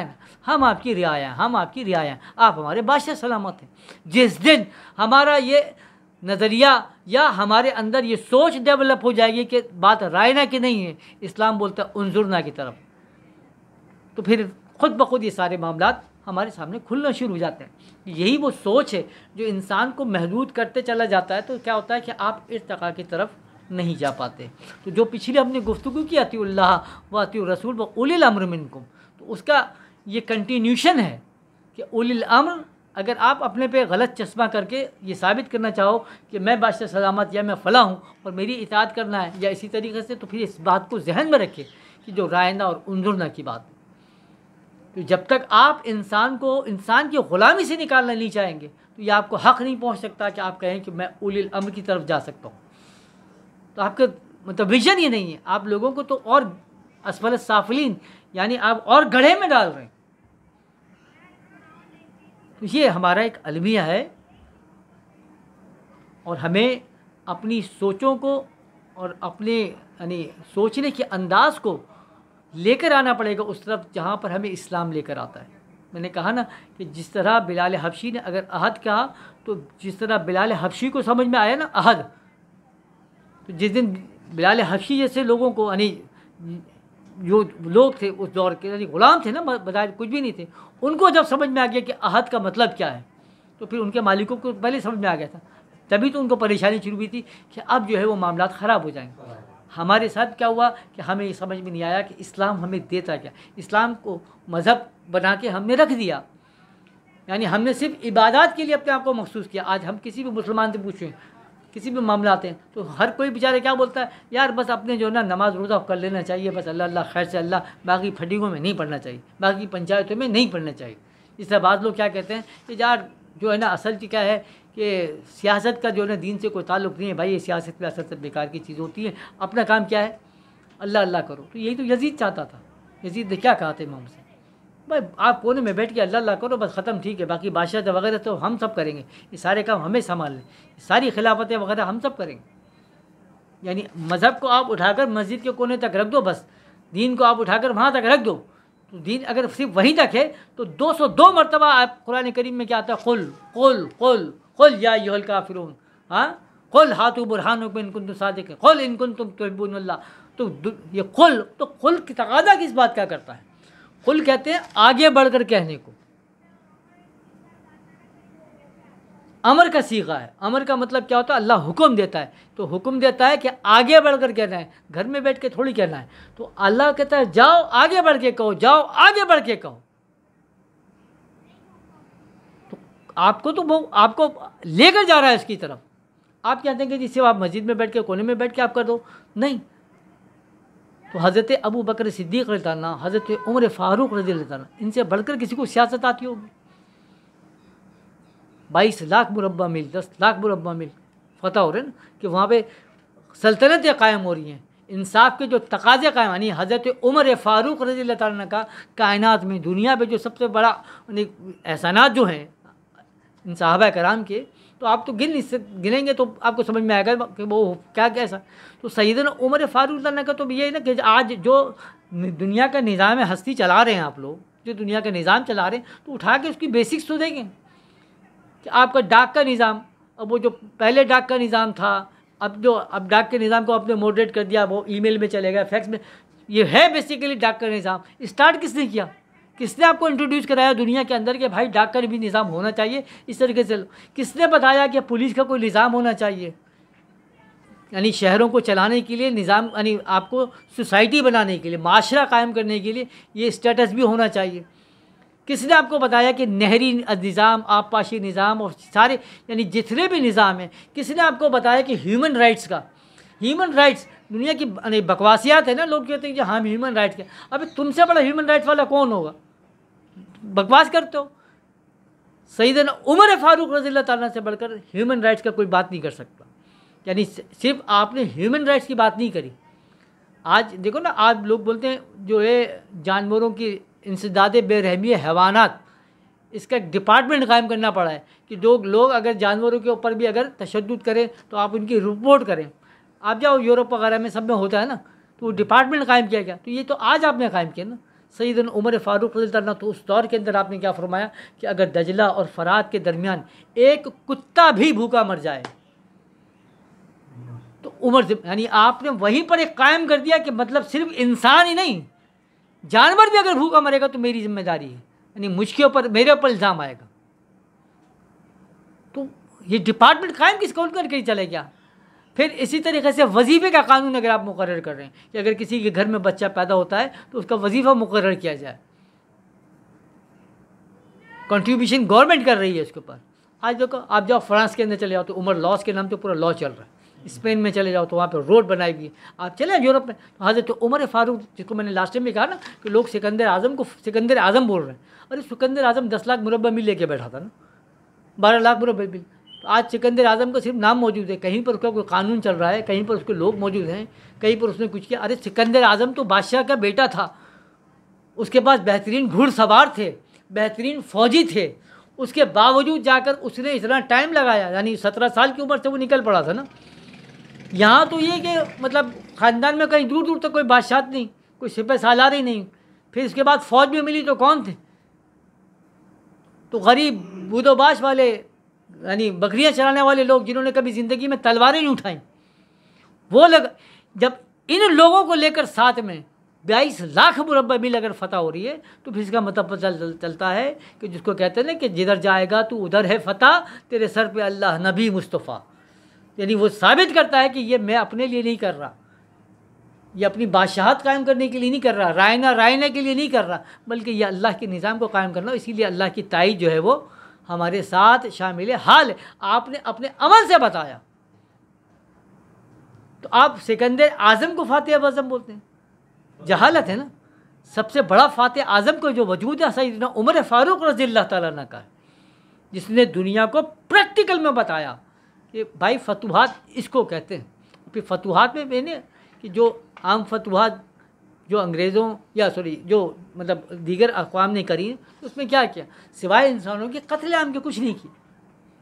ना, हम आपकी रियाया, आप हमारे बादशाह सलामत हैं। जिस दिन हमारा ये नज़रिया या हमारे अंदर ये सोच डेवलप हो जाएगी कि बात रायना की नहीं है, इस्लाम बोलता है उन्जुरना की तरफ, तो फिर खुद ब खुद ये सारे मामलात हमारे सामने खुलना शुरू हो जाते हैं। यही वो सोच है जो इंसान को महदूद करते चला जाता है। तो क्या होता है कि आप इर्तिका की तरफ नहीं जा पाते। तो जो पिछले हमने गुफ्तगू की अतीउल्लाह व अतीउर रसूल व उलिल अम्र मिनकुम, तो उसका ये कंटिन्यूशन है कि उलिल अम्र, अगर आप अपने पे गलत चश्मा करके ये साबित करना चाहो कि मैं बादशाह सलामत या मैं फ़लाँ हूँ और मेरी इताअत करना है या इसी तरीके से, तो फिर इस बात को जहन में रखें कि जो रायना और उन्जुरना की बात है। तो जब तक आप इंसान को इंसान की ग़ुलामी से निकालना नहीं चाहेंगे, तो ये आपको हक़ नहीं पहुँच सकता कि आप कहें कि मैं उलिल अम्र की तरफ जा सकता हूँ। तो आपका मतलब विजन ये नहीं है। आप लोगों को तो और असफल साफिलीन, यानी आप और गड्ढे में डाल रहे हैं। तो ये हमारा एक अलमिया है और हमें अपनी सोचों को और अपने यानी सोचने के अंदाज़ को लेकर आना पड़ेगा उस तरफ जहाँ पर हमें इस्लाम लेकर आता है। मैंने कहा ना कि जिस तरह बिलाल हबशी ने अगर अहद कहा, तो जिस तरह बिलाल हबशी को समझ में आया ना अहद, तो जिस दिन बिलाल हबशी जैसे लोगों को, यानी जो लोग थे उस दौर के, यानी ग़ुलाम थे ना, बजाय कुछ भी नहीं थे, उनको जब समझ में आ गया कि अहद का मतलब क्या है, तो फिर उनके मालिकों को पहले समझ में आ गया था। तभी तो उनको परेशानी शुरू हुई थी कि अब जो है वो मामलात ख़राब हो जाएंगे। हमारे साथ क्या हुआ कि हमें ये समझ में नहीं आया कि इस्लाम हमें देता क्या। इस्लाम को मज़हब बना के हमने रख दिया, यानी हमने सिर्फ इबादत के लिए अपने आप को मखसूस किया। आज हम किसी भी मुसलमान से पूछें, किसी भी मामला आते हैं, तो हर कोई बेचारे क्या बोलता है, यार बस अपने जो है ना नमाज रोज़ा कर लेना चाहिए, बस अल्लाह अल्लाह खैर से अल्लाह, बाकी फटीकों में नहीं पढ़ना चाहिए, बाकी पंचायतों में नहीं पढ़ना चाहिए। इस तरह बाद लोग क्या कहते हैं कि यार जो है ना असल क्या है कि सियासत का जो है ना दीन से कोई ताल्लुक़ नहीं है भाई, ये सियासत में असल से बेकार की चीज़ होती है, अपना काम क्या है अल्लाह अल्लाह करो। तो यही तो यजीद चाहता था। यजीद ने क्या कहा था इमाम से, भाई आप कोने में बैठ के अल्लाह अल्लाह करो बस, ख़त्म, ठीक है, बाकी बादशाह वगैरह तो हम सब करेंगे, ये सारे काम हमें संभाल लें, सारी खिलाफतें वगैरह हम सब करेंगे। यानी मज़हब को आप उठाकर मस्जिद के कोने तक रख दो, बस दीन को आप उठाकर वहाँ तक रख दो। तो दीन अगर सिर्फ वहीं तक है तो 202 मरतबा आप कुरान करीम में क्या आता है, कुल कुल कुल कुल या अय्युहल काफिरून, हाँ, कुल हातु बुरहानुकुम इन कुंतुम सादिक़ीन, कुल इन कुंतुम तुहिब्बूनल्लाह। तो ये कुल की तकाज़ा किस बात का करता है? कुल कहते हैं आगे बढ़कर कहने को। अमर का सीगा है। अमर का मतलब क्या होता है? अल्लाह हुक्म देता है, तो हुक्म देता है कि आगे बढ़कर कहना है, घर में बैठ के थोड़ी कहना है। तो अल्लाह कहता है जाओ आगे बढ़ के कहो, जाओ आगे बढ़ के कहो। तो आपको तो वो आपको लेकर जा रहा है इसकी तरफ। आप कहते हैं कि जिससे आप मस्जिद में बैठ के कोने में बैठ के आप कर दो, नहीं। तो हज़रत अबू बकर सिद्दीक़ रज़ियल्लाहु अन्हु, हज़रत उमर फ़ारूक रज़ियल्लाहु अन्हु, इनसे बढ़कर किसी को सियासत आती होगी? 22 लाख मुरब्बा मील, 10 लाख मुरब्बा मील फ़तह हो रहे हैं कि वहाँ पे सल्तनतें कायम हो रही हैं, इंसाफ के जो तकाज़े कायम। यानी हज़रत उमर फ़ारूक रज़ियल्लाहु अन्हु का कायनात में, दुनिया पे जो सबसे बड़ा एहसानात जो हैं इन सहाबा कराम के, तो आप तो गिनेंगे तो आपको समझ में आएगा कि वो क्या कैसा। तो सैयदना उमर फारूक का तो ये है ना कि आज जो दुनिया का निज़ाम हस्ती चला रहे हैं आप लोग, जो दुनिया का निज़ाम चला रहे हैं, तो उठा के उसकी बेसिक्स तो देखें कि आपका डाक का निज़ाम, अब वो जो पहले डाक का निज़ाम था, अब डाक के निज़ाम को आपने मॉडरेट कर दिया, वो ईमेल में चलेगा, फैक्स में, ये है बेसिकली डाक का निज़ाम। स्टार्ट किसने किया? किसने आपको इंट्रोड्यूस कराया दुनिया के अंदर कि भाई डाक का भी निज़ाम होना चाहिए इस तरीके से? किसने बताया कि पुलिस का कोई निज़ाम होना चाहिए, यानी शहरों को चलाने के लिए निज़ाम, यानी आपको सोसाइटी बनाने के लिए, माशरा कायम करने के लिए ये स्टेटस भी होना चाहिए? किसने आपको बताया कि नहरी निज़ाम, आबपाशी निज़ाम और सारे यानी जितने भी निज़ाम हैं, किसने आपको बताया कि ह्यूमन राइट्स का, ह्यूमन राइट्स दुनिया की बकवासियात है ना, लोग कहते हैं कि हाँ ह्यूमन राइट्स के, अबे तुमसे बड़ा ह्यूमन राइट्स वाला कौन होगा? बकवास करते हो। सैयदना उमर फारूक रज़ियल्लाहु ताला से बढ़कर ह्यूमन राइट्स का कोई बात नहीं कर सकता। यानी सिर्फ आपने ह्यूमन राइट्स की बात नहीं करी। आज देखो ना, आज लोग बोलते हैं जो है जानवरों की इंसदाद बेरहमी हैवानात, इसका एक डिपार्टमेंट कायम करना पड़ा है कि लोग अगर जानवरों के ऊपर भी अगर तशद्दुद करें तो आप उनकी रिपोर्ट करें। आप जाओ यूरोप वगैरह में सब में होता है ना, तो वो डिपार्टमेंट कायम किया गया। तो ये तो आज आपने कायम किया ना। सैयदना उमर फारूक रज़ियल्लाहु तो उस दौर के अंदर आपने क्या फरमाया कि अगर दजला और फरात के दरमियान एक कुत्ता भी भूखा मर जाए तो उमर से, यानी आपने वहीं पर एक कायम कर दिया कि मतलब सिर्फ इंसान ही नहीं, जानवर भी अगर भूखा मरेगा तो मेरी जिम्मेदारी है, यानी मुझके ऊपर, मेरे ऊपर इल्ज़ाम आएगा। तो ये डिपार्टमेंट कायम किस कौन करके चले गया। फिर इसी तरीके से वजीफ़े का कानून अगर आप मुकर्रर कर रहे हैं कि अगर किसी के घर में बच्चा पैदा होता है तो उसका वजीफ़ा मुकर्रर किया जाए, कंट्रीब्यूशन गवर्नमेंट कर रही है उसके ऊपर। आज देखो, आप जाओ फ्रांस के अंदर चले जाओ तो उमर लॉस के नाम पे पूरा लॉ चल रहा है। स्पेन में चले जाओ तो वहाँ पे रोड बनाई गई। आप चले यूरोप में तो हज़रत उमर फारूक, जिसको मैंने लास्ट टाइम में कहा ना कि लोग सिकंदर आज़म को सिकंदर आज़म बोल रहे हैं, अरे सिकंदर आज़म 10 लाख मुरब्बा मील लेके बैठा था ना, 12 लाख मुरब्बा मील। तो आज सिकंदर आज़म का सिर्फ नाम मौजूद है, कहीं पर उसका कोई कानून चल रहा है, कहीं पर उसके लोग मौजूद हैं, कहीं पर उसने कुछ किया। अरे सिकंदर आज़म तो बादशाह का बेटा था, उसके पास बेहतरीन घुड़सवार थे, बेहतरीन फ़ौजी थे, उसके बावजूद जाकर उसने इतना टाइम लगाया, यानी 17 साल की उम्र से वो निकल पड़ा था ना। यहाँ तो ये कि मतलब ख़ानदान में कहीं दूर दूर तक कोई बादशाह नहीं, कोई सिपह सालार ही नहीं। फिर इसके बाद फ़ौज भी मिली तो कौन थे? तो गरीब बूदोबाश वाले, यानी बकरियां चराने वाले लोग, जिन्होंने कभी ज़िंदगी में तलवारें नहीं उठाई, वो लोग। जब इन लोगों को लेकर साथ में 22 लाख मुरब्बा मील अगर फतह हो रही है तो फिर इसका मतलब पता चलता है कि जिसको कहते हैं ना कि जिधर जाएगा तो उधर है फतह, तेरे सर पे अल्लाह नबी मुस्तफ़ा। यानी वो साबित करता है कि ये मैं अपने लिए नहीं कर रहा, ये अपनी बादशाहत कायम करने के लिए नहीं कर रहा, रायना के लिए नहीं कर रहा, बल्कि ये अल्लाह के निज़ाम को कायम करना। इसीलिए अल्लाह की ताईद जो है वो हमारे साथ शामिल हाल है। आपने अपने अमल से बताया। तो आप सिकंदर आज़म को फातिह आज़म बोलते हैं, जहालत है ना। सबसे बड़ा फातिह आज़म को जो वजूद है सैयदना उमर फारूक रज़ियल्लाहु ताला अन्हु का है, जिसने दुनिया को प्रैक्टिकल में बताया कि भाई फतूहात इसको कहते हैं। फिर फतूहात में मैंने कि जो आम फतूहात जो अंग्रेज़ों या जो मतलब दीगर अक़वाम ने करी, तो उसमें क्या किया, सिवाय इंसानों के कत्ल आम के कुछ नहीं किया।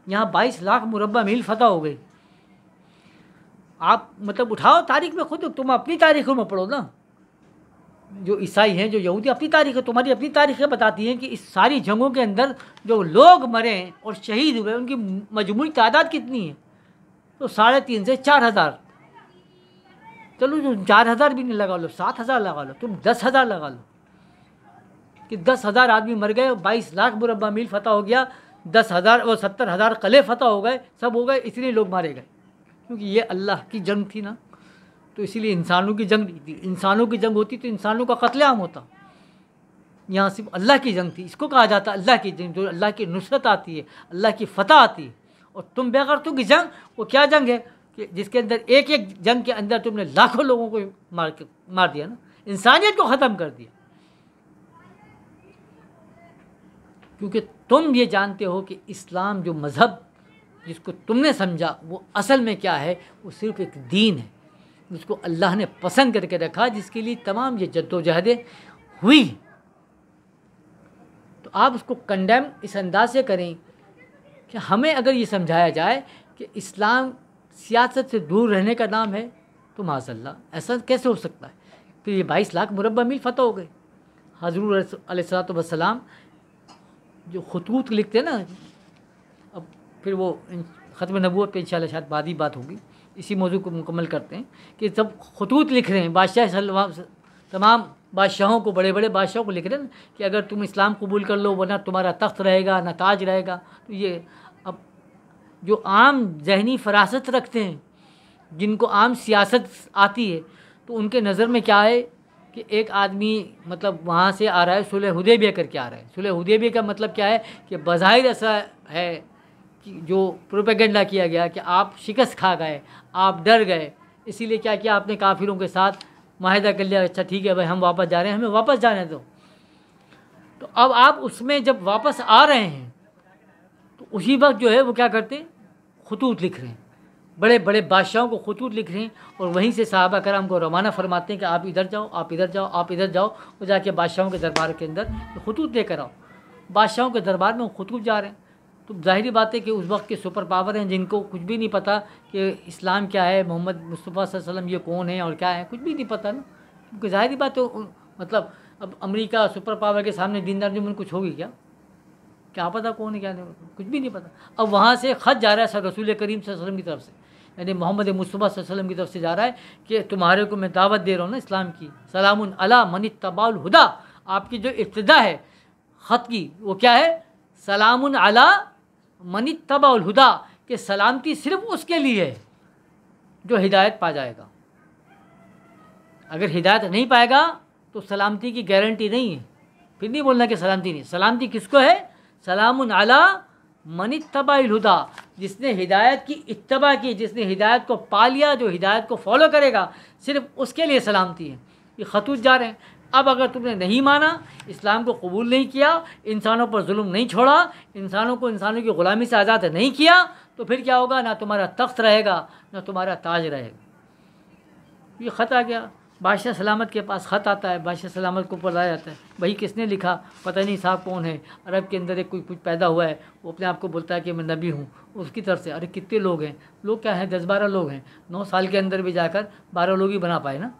यहाँ 22 लाख मुरब्बा मील फतह हो गई। आप मतलब उठाओ तारीख़ में खुद, तुम अपनी तारीख़ों में पढ़ो ना। जो ईसाई हैं, जो यहूदी, अपनी तारीख़, तुम्हारी अपनी तारीख़ें बताती हैं कि इस सारी जंगों के अंदर जो लोग मरे और शहीद हुए उनकी मजमूई तादाद कितनी है, तो 3.5 से 4,000। चलो जो 4,000 भी नहीं लगा लो, 7,000 लगा लो, तुम 10,000 लगा लो कि 10,000 आदमी मर गए, 22 लाख मुरब्बा मील फतह हो गया, 10,000 और 70,000 कले फतह हो गए, सब हो गए, इसलिए लोग मारे गए क्योंकि ये अल्लाह की जंग थी ना। तो इसीलिए इंसानों की जंग नहीं थी। इंसानों की जंग होती तो इंसानों का कत्लेआम होता। यहाँ सिर्फ अल्लाह की जंग थी। इसको कहा जाता है अल्लाह की जंग, जो अल्लाह की नुसरत आती है, अल्लाह की फ़तह आती है। और तुम बेगैरतों की जंग, वो क्या जंग है कि जिसके अंदर एक एक जंग के अंदर तुमने लाखों लोगों को मार दिया ना, इंसानियत को ख़त्म कर दिया। क्योंकि तुम ये जानते हो कि इस्लाम जो मज़हब जिसको तुमने समझा वो असल में क्या है, वो सिर्फ़ एक दीन है जिसको अल्लाह ने पसंद करके रखा, जिसके लिए तमाम ये जद्दोजहदें हुई। तो आप उसको कंडेम इस अंदाज से करें कि हमें अगर ये समझाया जाए कि इस्लाम सियासत से दूर रहने का नाम है तो माज़अल्लाह ऐसा कैसे हो सकता है। फिर ये 22 लाख मुरब्बा मील फतह हो गए। हज़रत अलैहिस्सलातु वस्सलाम जो खतूत लिखते हैं ना, अब फिर वो ख़त्म नबूवत पे इंशाअल्लाह शायद बाद ही बात होगी, इसी मौजू को मुकम्मल करते हैं कि जब खतूत लिख रहे हैं बादशाह तमाम बादशाहों को, बड़े बड़े बादशाहों को लिख रहे हैं कि अगर तुम इस्लाम कबूल कर लो वरना तुम्हारा तख्त रहेगा ना ताज रहेगा। तो ये अब जो आम जहनी फरासत रखते हैं, जिनको आम सियासत आती है, तो उनके नज़र में क्या है कि एक आदमी मतलब वहाँ से आ रहा है, सुलह हुदैबिया करके आ रहा है। सुलह हुदैबिया का मतलब क्या है कि बज़ाहिर ऐसा है कि जो प्रोपेगेंडा किया गया कि आप शिकस्त खा गए, आप डर गए, इसीलिए क्या किया आपने काफिरों के साथ माहिदा कर लिया, अच्छा ठीक है भाई हम वापस जा रहे हैं, हमें वापस जाने दो। तो अब आप उसमें जब वापस आ रहे हैं तो उसी वक्त जो है वो क्या करते हैं, खतूत लिख रहे हैं, बड़े बड़े बादशाहों को खतूत लिख रहे हैं और वहीं से सहाबा कराम को रवाना फरमाते हैं कि आप इधर जाओ, आप इधर जाओ, आप इधर जाओ, और जाके बादशाहों के दरबार के अंदर खतूत लेकर आओ। बादशाहों के दरबार में वो खतूत जा रहे हैं। तो जाहिर बात है कि उस वक्त के सुपर पावर हैं जिनको कुछ भी नहीं पता कि इस्लाम क्या है, मोहम्मद मुस्तफ़ा सल्लल्लाहु अलैहि वसल्लम ये कौन है और क्या है, कुछ भी नहीं पता ना। क्योंकि जाहिर बात है मतलब अब अमेरिका सुपर पावर के सामने दीनदार जुम्मन कुछ होगी क्या पता कौन है क्या नहीं, कुछ भी नहीं पता। अब वहाँ से ख़त जा रहा है रसूल करीम सल्लल्लाहु अलैहि वसल्लम की तरफ से, यानी मोहम्मद मुस्तफ़ा सल्लल्लाहु अलैहि वसल्लम की तरफ से जा रहा है कि तुम्हारे को मैं दावत दे रहा हूँ ना इस्लाम की, सलामुन अला मन इत्तबाउल हुदा। आपकी जो इब्तिदा है ख़त की वो क्या है, सलामुन अला मन इत्तबाउल हुदा, कि सलामती सिर्फ उसके लिए है जो हिदायत पा जाएगा। अगर हिदायत नहीं पाएगा तो सलामती की गारंटी नहीं है। फिर नहीं बोलना कि सलामती नहीं, सलामती किसको है, सलामुन अला मन इत्तबाउल हुदा, जिसने हिदायत की इत्तबा की, जिसने हिदायत को पा लिया, जो हिदायत को फॉलो करेगा, सिर्फ उसके लिए सलामती है। ये खतूत जा रहे हैं। अब अगर तुमने नहीं माना, इस्लाम को कबूल नहीं किया, इंसानों पर जुल्म नहीं छोड़ा, इंसानों को इंसानों की ग़ुलामी से आज़ाद नहीं किया, तो फिर क्या होगा, ना तुम्हारा तख्त रहेगा ना तुम्हारा ताज रहेगा। ये ख़त आ गया, बादशाह सलामत के पास ख़त आता है, बादशाह सलामत को पढ़ाया जाता है, भाई किसने लिखा, पता नहीं साहब कौन है। अरब के अंदर एक कोई कुछ पैदा हुआ है, वो अपने आप को बोलता है कि मैं नबी हूँ, उसकी तरफ से। अरे कितने लोग हैं, लोग क्या हैं, 10-12 लोग हैं। 9 साल के अंदर भी जाकर 12 लोग ही बना पाए ना,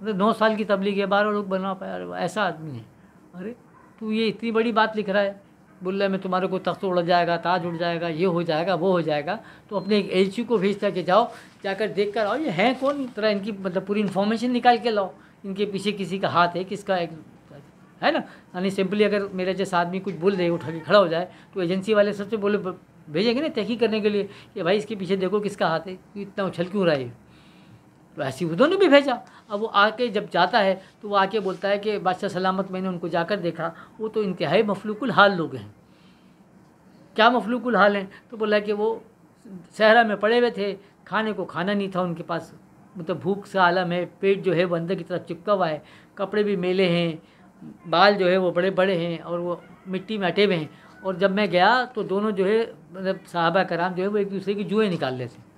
9 साल की तबलीग है, 12 लोग बना पाए। अरे ऐसा आदमी है, अरे तू ये इतनी बड़ी बात लिख रहा है, बोल रहा है मैं तुम्हारे को तख्त उड़ जाएगा, ताज उड़ जाएगा, ये हो जाएगा, वो हो जाएगा। तो अपने एक एलची को भेजता कि जाओ जाकर देख कर आओ ये हैं कौन, तरह इनकी मतलब पूरी इन्फॉर्मेशन निकाल के लाओ, इनके पीछे किसी का हाथ है, किसका एक है ना। यानी सिंपली अगर मेरे जैसा आदमी कुछ बोल दे, उठा के खड़ा हो जाए, तो एजेंसी वाले सबसे बोले भेजेंगे ना तहकीक करने के लिए कि भाई इसके पीछे देखो किसका हाथ है, इतना उछल क्यों रहा है। तो ऐसी उन्होंने भी भेजा। अब वो आके जब जाता है तो वो आके बोलता है कि बादशाह सलामत, मैंने उनको जाकर देखा, वो तो इंतहाई मफलूकुल हाल लोग हैं। क्या मफलूकुल हाल हैं, तो बोला कि वो सहरा में पड़े हुए थे, खाने को खाना नहीं था उनके पास, मतलब भूख से आलम है, पेट जो है वो अंदर की तरफ चिपका हुआ है, कपड़े भी मेले हैं, बाल जो है वो बड़े बड़े हैं और वो मिट्टी में अटे हुए हैं। और जब मैं गया तो दोनों जो है मतलब साहबा कराम जो है वो एक दूसरे की जुएँ निकाल रहे थे,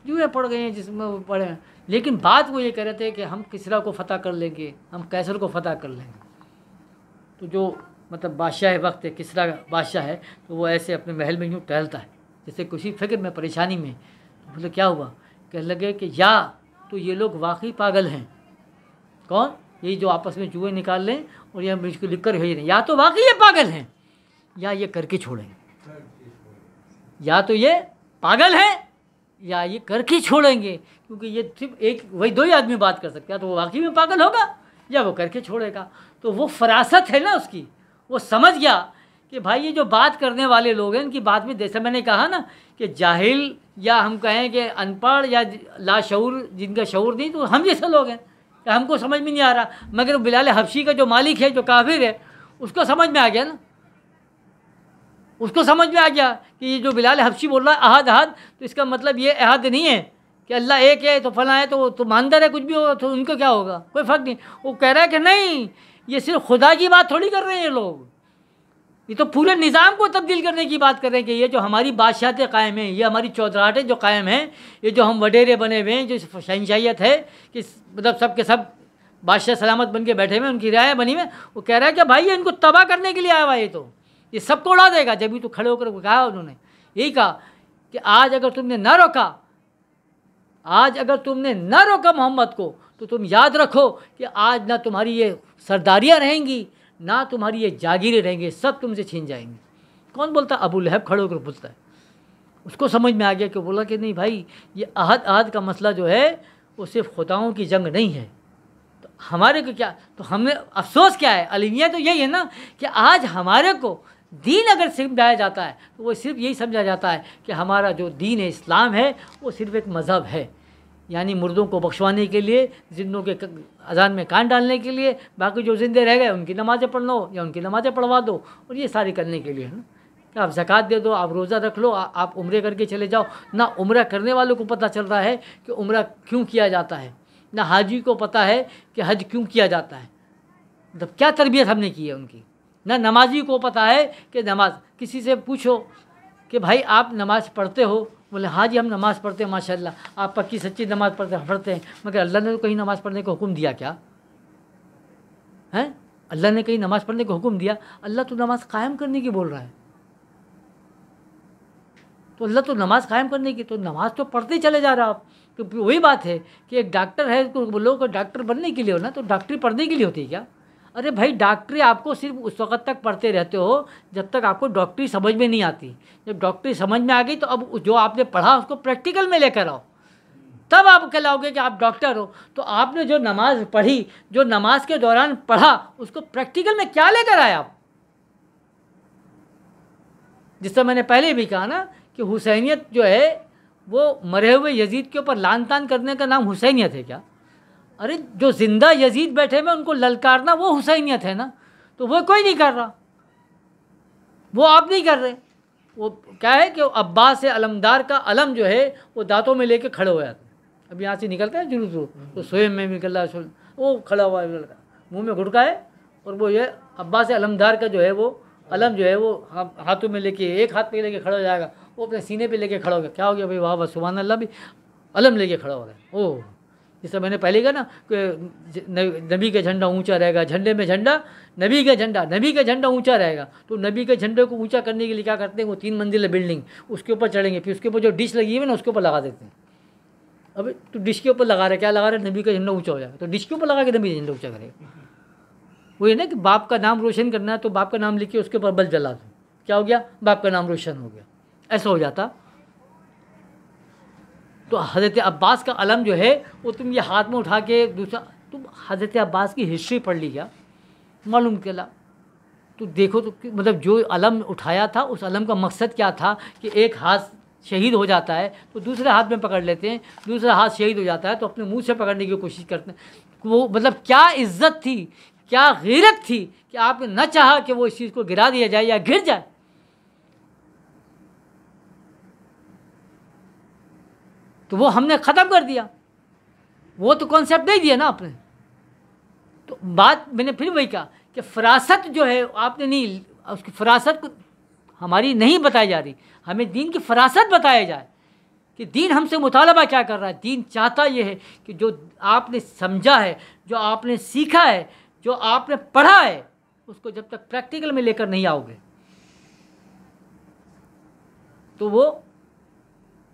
जुएँ पड़ गए हैं जिसमें वो पड़े हैं। लेकिन बात वो ये कह रहे थे कि हम किसरा को फ़तह कर लेंगे, हम कैसर को फ़तह कर लेंगे। तो जो मतलब बादशाह वक्त है, किसरा बादशाह है, तो वो ऐसे अपने महल में यूँ टहलता है जैसे किसी फिक्र में, परेशानी में। तो मतलब क्या हुआ, कहने लगे कि या तो ये लोग वाकई पागल हैं, कौन, यही जो आपस में जुए निकाल लें और यह इसको लिख कर भेज रहे हैं, या तो वाकई ये पागल हैं या ये करके छोड़ेंगे, या तो ये पागल हैं या ये करके छोड़ेंगे। क्योंकि ये सिर्फ एक वही दो ही आदमी बात कर सकते हैं, तो वो वाकई में पागल होगा या वो करके छोड़ेगा। तो वो फरासत है ना उसकी, वो समझ गया कि भाई ये जो बात करने वाले लोग हैं इनकी बात में, जैसे मैंने कहा ना कि जाहिल या हम कहें कि अनपढ़ या लाशऊर, जिनका शऊर नहीं, तो हम जैसे लोग हैं कि हमको समझ में नहीं आ रहा। मगर बिलाल हबशी का जो मालिक है, जो काफिर है, उसको समझ में आ गया ना, उसको समझ में आ गया कि ये जो बिलाल हबशी बोल रहा है अहद अहद, तो इसका मतलब ये अहद नहीं है कि अल्लाह एक है तो फला है, तो मानदार है, कुछ भी होगा तो उनको क्या होगा, कोई फ़र्क नहीं। वो कह रहा है कि नहीं, ये सिर्फ खुदा की बात थोड़ी कर रहे हैं ये लोग, ये तो पूरे निज़ाम को तब्दील करने की बात कर रहे हैं कि ये जो हमारी बादशाहतें कायम हैं, ये हमारी चौधराहटें जो कायम हैं, ये जो हम वडेरे बने हुए हैं, जो शहनशाहियत है कि मतलब सब के सब बादशाह सलामत बन के बैठे हुए हैं, उनकी राय बनी हुई, वो कह रहा है कि भाई ये इनको तबाह करने के लिए आया हुआ है, ये तो ये सबको उड़ा देगा। जब भी तो खड़े होकर कहा उन्होंने, यही कहा कि आज अगर तुमने न रोका मोहम्मद को, तो तुम याद रखो कि आज ना तुम्हारी ये सरदारियाँ रहेंगी, ना तुम्हारी ये जागीरें रहेंगी, सब तुमसे छीन जाएंगी। कौन बोलता? अबू लहब खड़े होकर बोलता है। उसको समझ में आ गया कि बोला कि नहीं भाई, ये अहद का मसला जो है वो सिर्फ खुदाओं की जंग नहीं है, तो हमारे को क्या, तो हमने अफसोस क्या है, अलमिया तो यही है ना कि आज हमारे को दीन अगर समझाया जाता है तो वो सिर्फ यही समझा जाता है कि हमारा जो दीन है, इस्लाम है, वो सिर्फ एक मज़हब है, यानी मुर्दों को बख्शवाने के लिए, जिंदों के अजान में कान डालने के लिए, बाकी जो जिंदे रह गए उनकी नमाज़ें पढ़ लो या उनकी नमाज़ें पढ़वा दो, और ये सारी करने के लिए है ना कि आप ज़कात दे दो, आप रोज़ा रख लो, आप उम्रे करके चले जाओ। ना उम्रा करने वालों को पता चल रहा है कि उम्रा क्यों किया जाता है, ना हाजी को पता है कि हज क्यों किया जाता है, मतलब क्या तरबियत हमने की है उनकी। ना नमाजी को पता है कि नमाज, किसी से पूछो कि भाई आप नमाज़ पढ़ते हो, बोले हाँ जी हम नमाज़ पढ़ते हैं माशाल्लाह, आप पक्की सच्ची नमाज़ पढ़ते हैं, मगर अल्लाह ने तो कहीं नमाज़ पढ़ने का हुक्म दिया क्या है? अल्लाह ने कहीं नमाज़ पढ़ने का हुक्म दिया? अल्लाह तो नमाज़ कायम करने की बोल रहा है, तो अल्लाह तो नमाज़ कायम करने की, तो नमाज़ तो पढ़ते ही चले जा रहा आप। तो वही बात है कि एक डॉक्टर है, तो बोलो को डॉक्टर बनने के लिए हो ना, तो डॉक्टरी पढ़ने के लिए होती है क्या? अरे भाई डॉक्टरी आपको सिर्फ उस वक्त तक पढ़ते रहते हो जब तक आपको डॉक्टरी समझ में नहीं आती। जब डॉक्टरी समझ में आ गई तो अब जो आपने पढ़ा उसको प्रैक्टिकल में लेकर आओ, तब आप कहलाओगे कि आप डॉक्टर हो। तो आपने जो नमाज़ पढ़ी, जो नमाज के दौरान पढ़ा, उसको प्रैक्टिकल में क्या लेकर आए आप? जिससे मैंने पहले भी कहा ना कि हुसैनियत जो है वो मरे हुए यजीद के ऊपर लान तान करने का नाम हुसैनियत है क्या? अरे जो ज़िंदा यजीद बैठे हुए उनको ललकारना वो हुसैनियत है ना, तो वो कोई नहीं कर रहा, वो आप नहीं कर रहे। वो क्या है कि अब्बास अलमदार का अलम जो है वो दांतों में लेके खड़े हो जाते हैं। अब यहाँ से निकलता है जुलूस, तो स्वयं में निकल रहा है, वो खड़ा हुआ है, मुँह में घुटका है, और वो ये अब्बास अलमदार का जो है वो अलम जो है वो हाथों में लेके, एक हाथ पे लेके खड़ा हो जाएगा, वो अपने सीने पे लेके खड़ा हो गया। क्या हो गया भाई? वाह वाह सुभान अल्लाह, भी अलम लेके खड़ा हो रहा है। ओह, जैसे मैंने पहले कहा ना कि नबी का झंडा ऊंचा रहेगा, झंडे में झंडा, नबी का झंडा ऊंचा रहेगा। तो नबी के झंडे को ऊंचा करने के लिए क्या करते हैं, वो 3 मंजिल बिल्डिंग, उसके ऊपर चढ़ेंगे, फिर उसके ऊपर जो डिश लगी है ना उसके ऊपर लगा देते हैं। अभी तो डिश के ऊपर लगा रहे, क्या लगा रहे? नबी का झंडा ऊँचा हो जाएगा, तो डिश के ऊपर लगा के नबी का झंडा ऊँचा करेगा। वही ना कि बाप का नाम रोशन करना है तो बाप का नाम लिख के उसके ऊपर बल्ब जला दो, क्या हो गया? बाप का नाम रोशन हो गया, ऐसा हो जाता। तो हज़रत अब्बास का अलम जो है वो तुम ये हाथ में उठा के दूसरा, तुम हज़रत अब्बास की हिस्ट्री पढ़ ली क्या? मालूम चला? तो देखो तो मतलब जो अलम उठाया था उस अलम का मकसद क्या था कि एक हाथ शहीद हो जाता है तो दूसरे हाथ में पकड़ लेते हैं, दूसरा हाथ शहीद हो जाता है तो अपने मुंह से पकड़ने की कोशिश करते हैं। वो मतलब क्या इज्जत थी, क्या गैरत थी कि आपने न चाहा कि वो इस चीज़ को गिरा दिया जाए या गिर जाए। तो वो हमने ख़त्म कर दिया, वो तो कॉन्सेप्ट नहीं दिया ना आपने। तो बात मैंने फिर वही कहा कि फरासत जो है आपने नहीं, उसकी फरासत को हमारी नहीं बताई जा रही, हमें दीन की फरासत बताया जाए कि दीन हमसे मुतालबा क्या कर रहा है। दीन चाहता ये है कि जो आपने समझा है, जो आपने सीखा है, जो आपने पढ़ा है, उसको जब तक प्रैक्टिकल में लेकर नहीं आओगे तो वो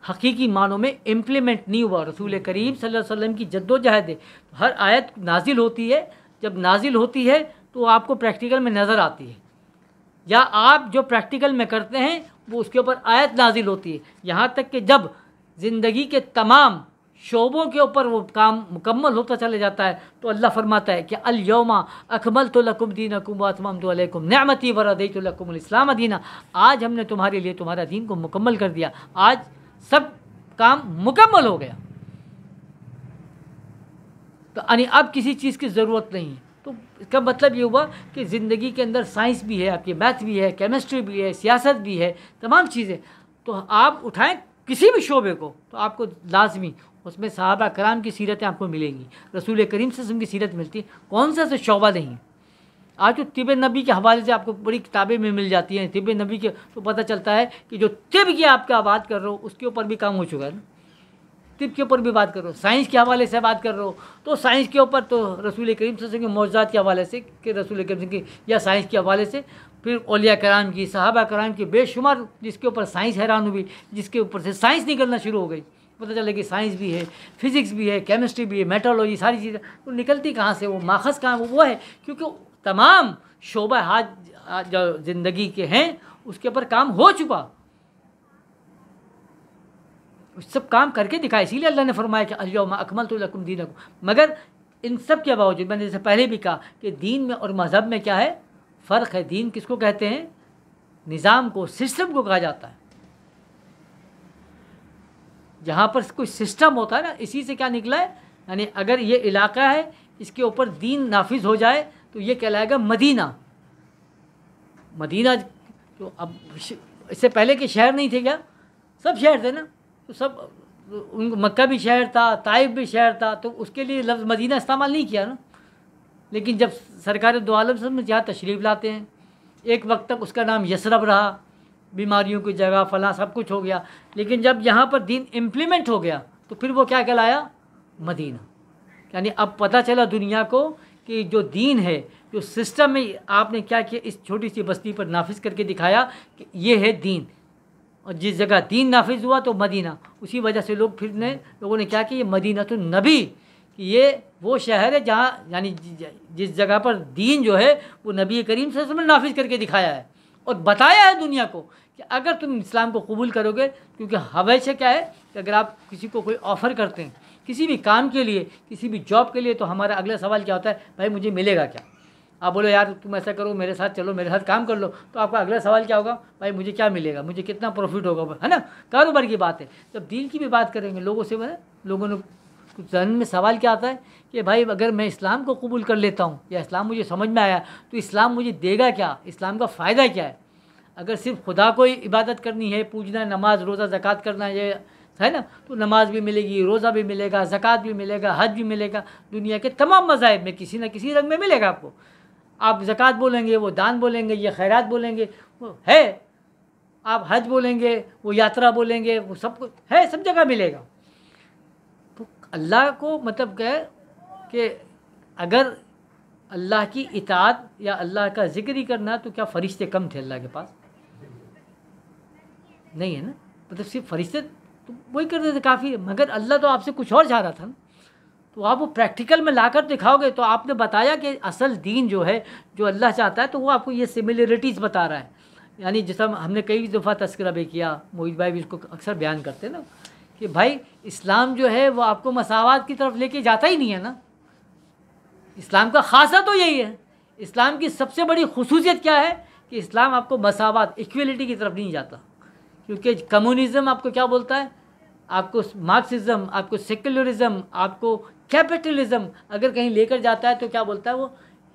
हकीकी मानों में इम्प्लीमेंट नहीं हुआ। रसूल करीम सल्लल्लाहु अलैहि वसल्लम की जद्दोजहद है। हर आयत नाजिल होती है, जब नाजिल होती है तो आपको प्रैक्टिकल में नज़र आती है, या आप जो प्रैक्टिकल में करते हैं वो उसके ऊपर आयत नाजिल होती है। यहाँ तक कि जब ज़िंदगी के तमाम शोबों के ऊपर वो काम मुकम्मल होता चले जाता है तो अल्लाह फरमाता है कि अल यौमा अकमलतु लकुम दीनकुम व अतममतु अलैकुम निअमती व रदीतु लकुमुल इस्लाम दीना। आज हमने तुम्हारे लिए तुम्हारा दीन को मुकम्मल कर दिया, आज सब काम मुकम्मल हो गया। तो यानी अब किसी चीज़ की ज़रूरत नहीं है। तो इसका मतलब ये हुआ कि ज़िंदगी के अंदर साइंस भी है, आपकी मैथ भी है, केमिस्ट्री भी है, सियासत भी है, तमाम चीज़ें। तो आप उठाएं किसी भी शोबे को तो आपको लाजमी उसमें सहाबा कराम की सीरतें आपको मिलेंगी, रसूल करीम सल्लल्लाहु अलैहि वसल्लम की सीरत मिलती है। कौन सा से शोबा नहीं। आज तो तिब नबी के हवाले से आपको बड़ी किताबें में मिल जाती हैं तिब नबी के, तो पता चलता है कि जो तिब की आपका बात कर रहे हो उसके ऊपर भी काम हो चुका है ना। तिब के ऊपर भी बात कर रहे हो, साइंस के हवाले से बात कर रहे हो, तो साइंस के ऊपर तो रसूल करीम सल्लल्लाहु अलैहि वसल्लम के मौजज़ात के हवाले से कि रसूल करीम की या साइंस के हवाले से, फिर औलिया कराम की, सहाबा कराम की बेशुमार जिसके ऊपर साइंस हैरान हुई, जिसके ऊपर से साइंस निकलना शुरू हो गई, पता चला कि साइंस भी है, फिज़िक्स भी है, केमिस्ट्री भी है, मेट्रोलॉजी, सारी चीज़ें तो निकलती कहाँ से, वो माखज़ कहाँ, वो है क्योंकि तमाम शोबा हाथ जो ज़िंदगी के हैं उसके ऊपर काम हो चुका, सब काम करके दिखाया। इसीलिए अल्लाह ने फरमाया कि अल-यौमा अकमलतु लकुम दीनकुम। मगर इन सब के बावजूद मैंने जैसे पहले भी कहा कि दीन में और मज़हब में क्या है, फ़र्क है। दीन किसको कहते हैं, निज़ाम को, सिस्टम को कहा जाता है। जहाँ पर कोई सिस्टम होता है ना, इसी से क्या निकला है, यानी अगर ये इलाका है इसके ऊपर दीन नाफिज हो जाए तो ये कहलाएगा मदीना। मदीना तो अब इससे पहले के शहर नहीं थे क्या, सब शहर थे ना, तो सब उनको मक्का भी शहर था, ताइफ भी शहर था, तो उसके लिए लफ्ज़ मदीना इस्तेमाल नहीं किया ना। लेकिन जब सरकार दो आलम सब में जहाँ तशरीफ़ लाते हैं, एक वक्त तक उसका नाम यसरब रहा, बीमारियों की जगह फलां सब कुछ हो गया, लेकिन जब यहाँ पर दीन इम्प्लीमेंट हो गया तो फिर वो क्या कहलाया, मदीना। यानी अब पता चला दुनिया को कि जो दीन है, जो सिस्टम में आपने क्या किया, इस छोटी सी बस्ती पर नाफिज करके दिखाया कि ये है दीन, और जिस जगह दीन नाफिज हुआ तो मदीना। उसी वजह से लोगों ने क्या किया, ये मदीना तो नबी, कि ये वो शहर है जहाँ, यानी जिस जगह पर दीन जो है वो नबी करीम सल्लल्लाहु अलैहि वसल्लम ने नाफिज करके दिखाया है और बताया है दुनिया को कि अगर तुम इस्लाम को कबूल करोगे, क्योंकि हमेशा क्या है कि अगर आप किसी को कोई ऑफ़र करते हैं किसी भी काम के लिए, किसी भी जॉब के लिए, तो हमारा अगला सवाल क्या होता है, भाई मुझे मिलेगा क्या। आप बोलो यार तुम ऐसा करो, मेरे साथ चलो, मेरे साथ काम कर लो, तो आपका अगला सवाल क्या होगा, भाई मुझे क्या मिलेगा, मुझे कितना प्रॉफिट होगा, है ना, कारोबार की बात है। जब दीन की भी बात करेंगे लोगों से, लोगों ने जहन में सवाल क्या आता है कि भाई अगर मैं इस्लाम को कबूल कर लेता हूँ या इस्लाम मुझे समझ में आया तो इस्लाम मुझे देगा क्या, इस्लाम का फ़ायदा क्या है। अगर सिर्फ खुदा को ही इबादत करनी है, पूजना, नमाज रोज़ा ज़कात करना है ना, तो नमाज भी मिलेगी, रोज़ा भी मिलेगा, ज़कात भी मिलेगा, हज भी मिलेगा, दुनिया के तमाम मज़ाहिब में किसी न किसी रंग में मिलेगा आपको। आप ज़कात बोलेंगे वो दान बोलेंगे, ये खैरात बोलेंगे वो है, आप हज बोलेंगे वो यात्रा बोलेंगे, वो सब कुछ है, सब जगह मिलेगा। तो अल्लाह को मतलब क्या है कि अगर अल्लाह की इताअत या अल्लाह का ज़िक्र ही करना, तो क्या फ़रिश्ते कम थे अल्लाह के पास, नहीं है ना, मतलब सिर्फ फ़रिश्ते तो वही करते थे काफ़ी है। मगर अल्लाह तो आपसे कुछ और चाह रहा था ना, तो आप वो प्रैक्टिकल में लाकर दिखाओगे। तो आपने बताया कि असल दीन जो है, जो अल्लाह चाहता है, तो वो आपको ये सिमिलरिटीज़ बता रहा है। यानी जैसा हमने कई दफ़ा तज़किरा भी किया, मोहित भाई भी इसको अक्सर बयान करते हैं ना, कि भाई इस्लाम जो है वो आपको मसावात की तरफ लेके जाता ही नहीं है ना। इस्लाम का ख़ासा तो यही है, इस्लाम की सबसे बड़ी खुसूसियत क्या है कि इस्लाम आपको मसावात, इक्वलिटी की तरफ नहीं जाता। क्योंकि कम्युनिज़म आपको क्या बोलता है, आपको मार्क्सिज़म, आपको सेक्युलरिज़म, आपको कैपिटलिज़म अगर कहीं लेकर जाता है तो क्या बोलता है, वो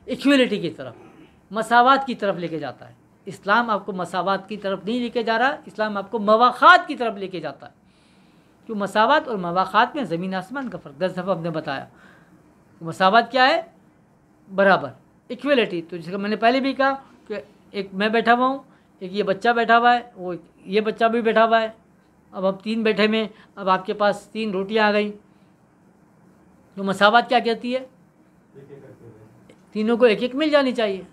इक्वलिटी की तरफ, मसावात की तरफ लेके जाता है। इस्लाम आपको मसावात की तरफ नहीं लेके जा रहा, इस्लाम आपको मवाख़ात की तरफ लेके जाता है। क्यों, मसावात और मवाख़ात में ज़मीन आसमान का फ़र्क 10 दफ़ा हमने बताया। मसावात क्या है, बराबर, इक्वलिटी। तो जिसका मैंने पहले भी कहा कि एक मैं बैठा हुआ हूँ, एक ये बच्चा बैठा हुआ है, वो ये बच्चा भी बैठा हुआ है, अब हम 3 बैठे में, अब आपके पास 3 रोटियां आ गई, तो मसावत क्या कहती है, तीनों को एक एक मिल जानी चाहिए।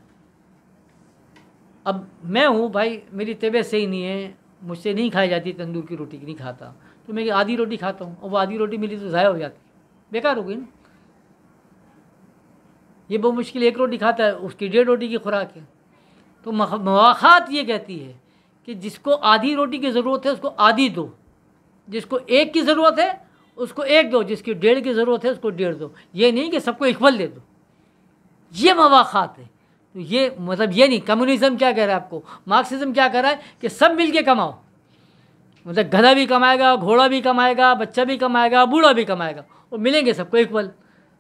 अब मैं हूँ भाई, मेरी तबीयत सही नहीं है, मुझसे नहीं खाई जाती तंदूर की रोटी, नहीं खाता, तो मैं आधी रोटी खाता हूँ, और वो आधी रोटी मिली तो ज़ाया हो जाती, बेकार हो गई ना। ये बहुत मुश्किल 1 रोटी खाता है, उसकी 1.5 रोटी की खुराक है। तो मवाख़ात ये कहती है कि जिसको आधी रोटी की ज़रूरत है उसको आधी दो, जिसको 1 की ज़रूरत है उसको 1 दो, जिसकी 1.5 की ज़रूरत है उसको 1.5 दो। ये नहीं कि सबको इक्वल दे दो, ये मवाख़ात है। तो ये मतलब ये नहीं, कम्युनिज़म क्या कह रहा है आपको, मार्क्सिज़म क्या कह रहा है कि सब मिल के कमाओ, मतलब गधा भी कमाएगा, घोड़ा भी कमाएगा, बच्चा भी कमाएगा, बूढ़ा भी कमाएगा, और मिलेंगे सबको इक्वल।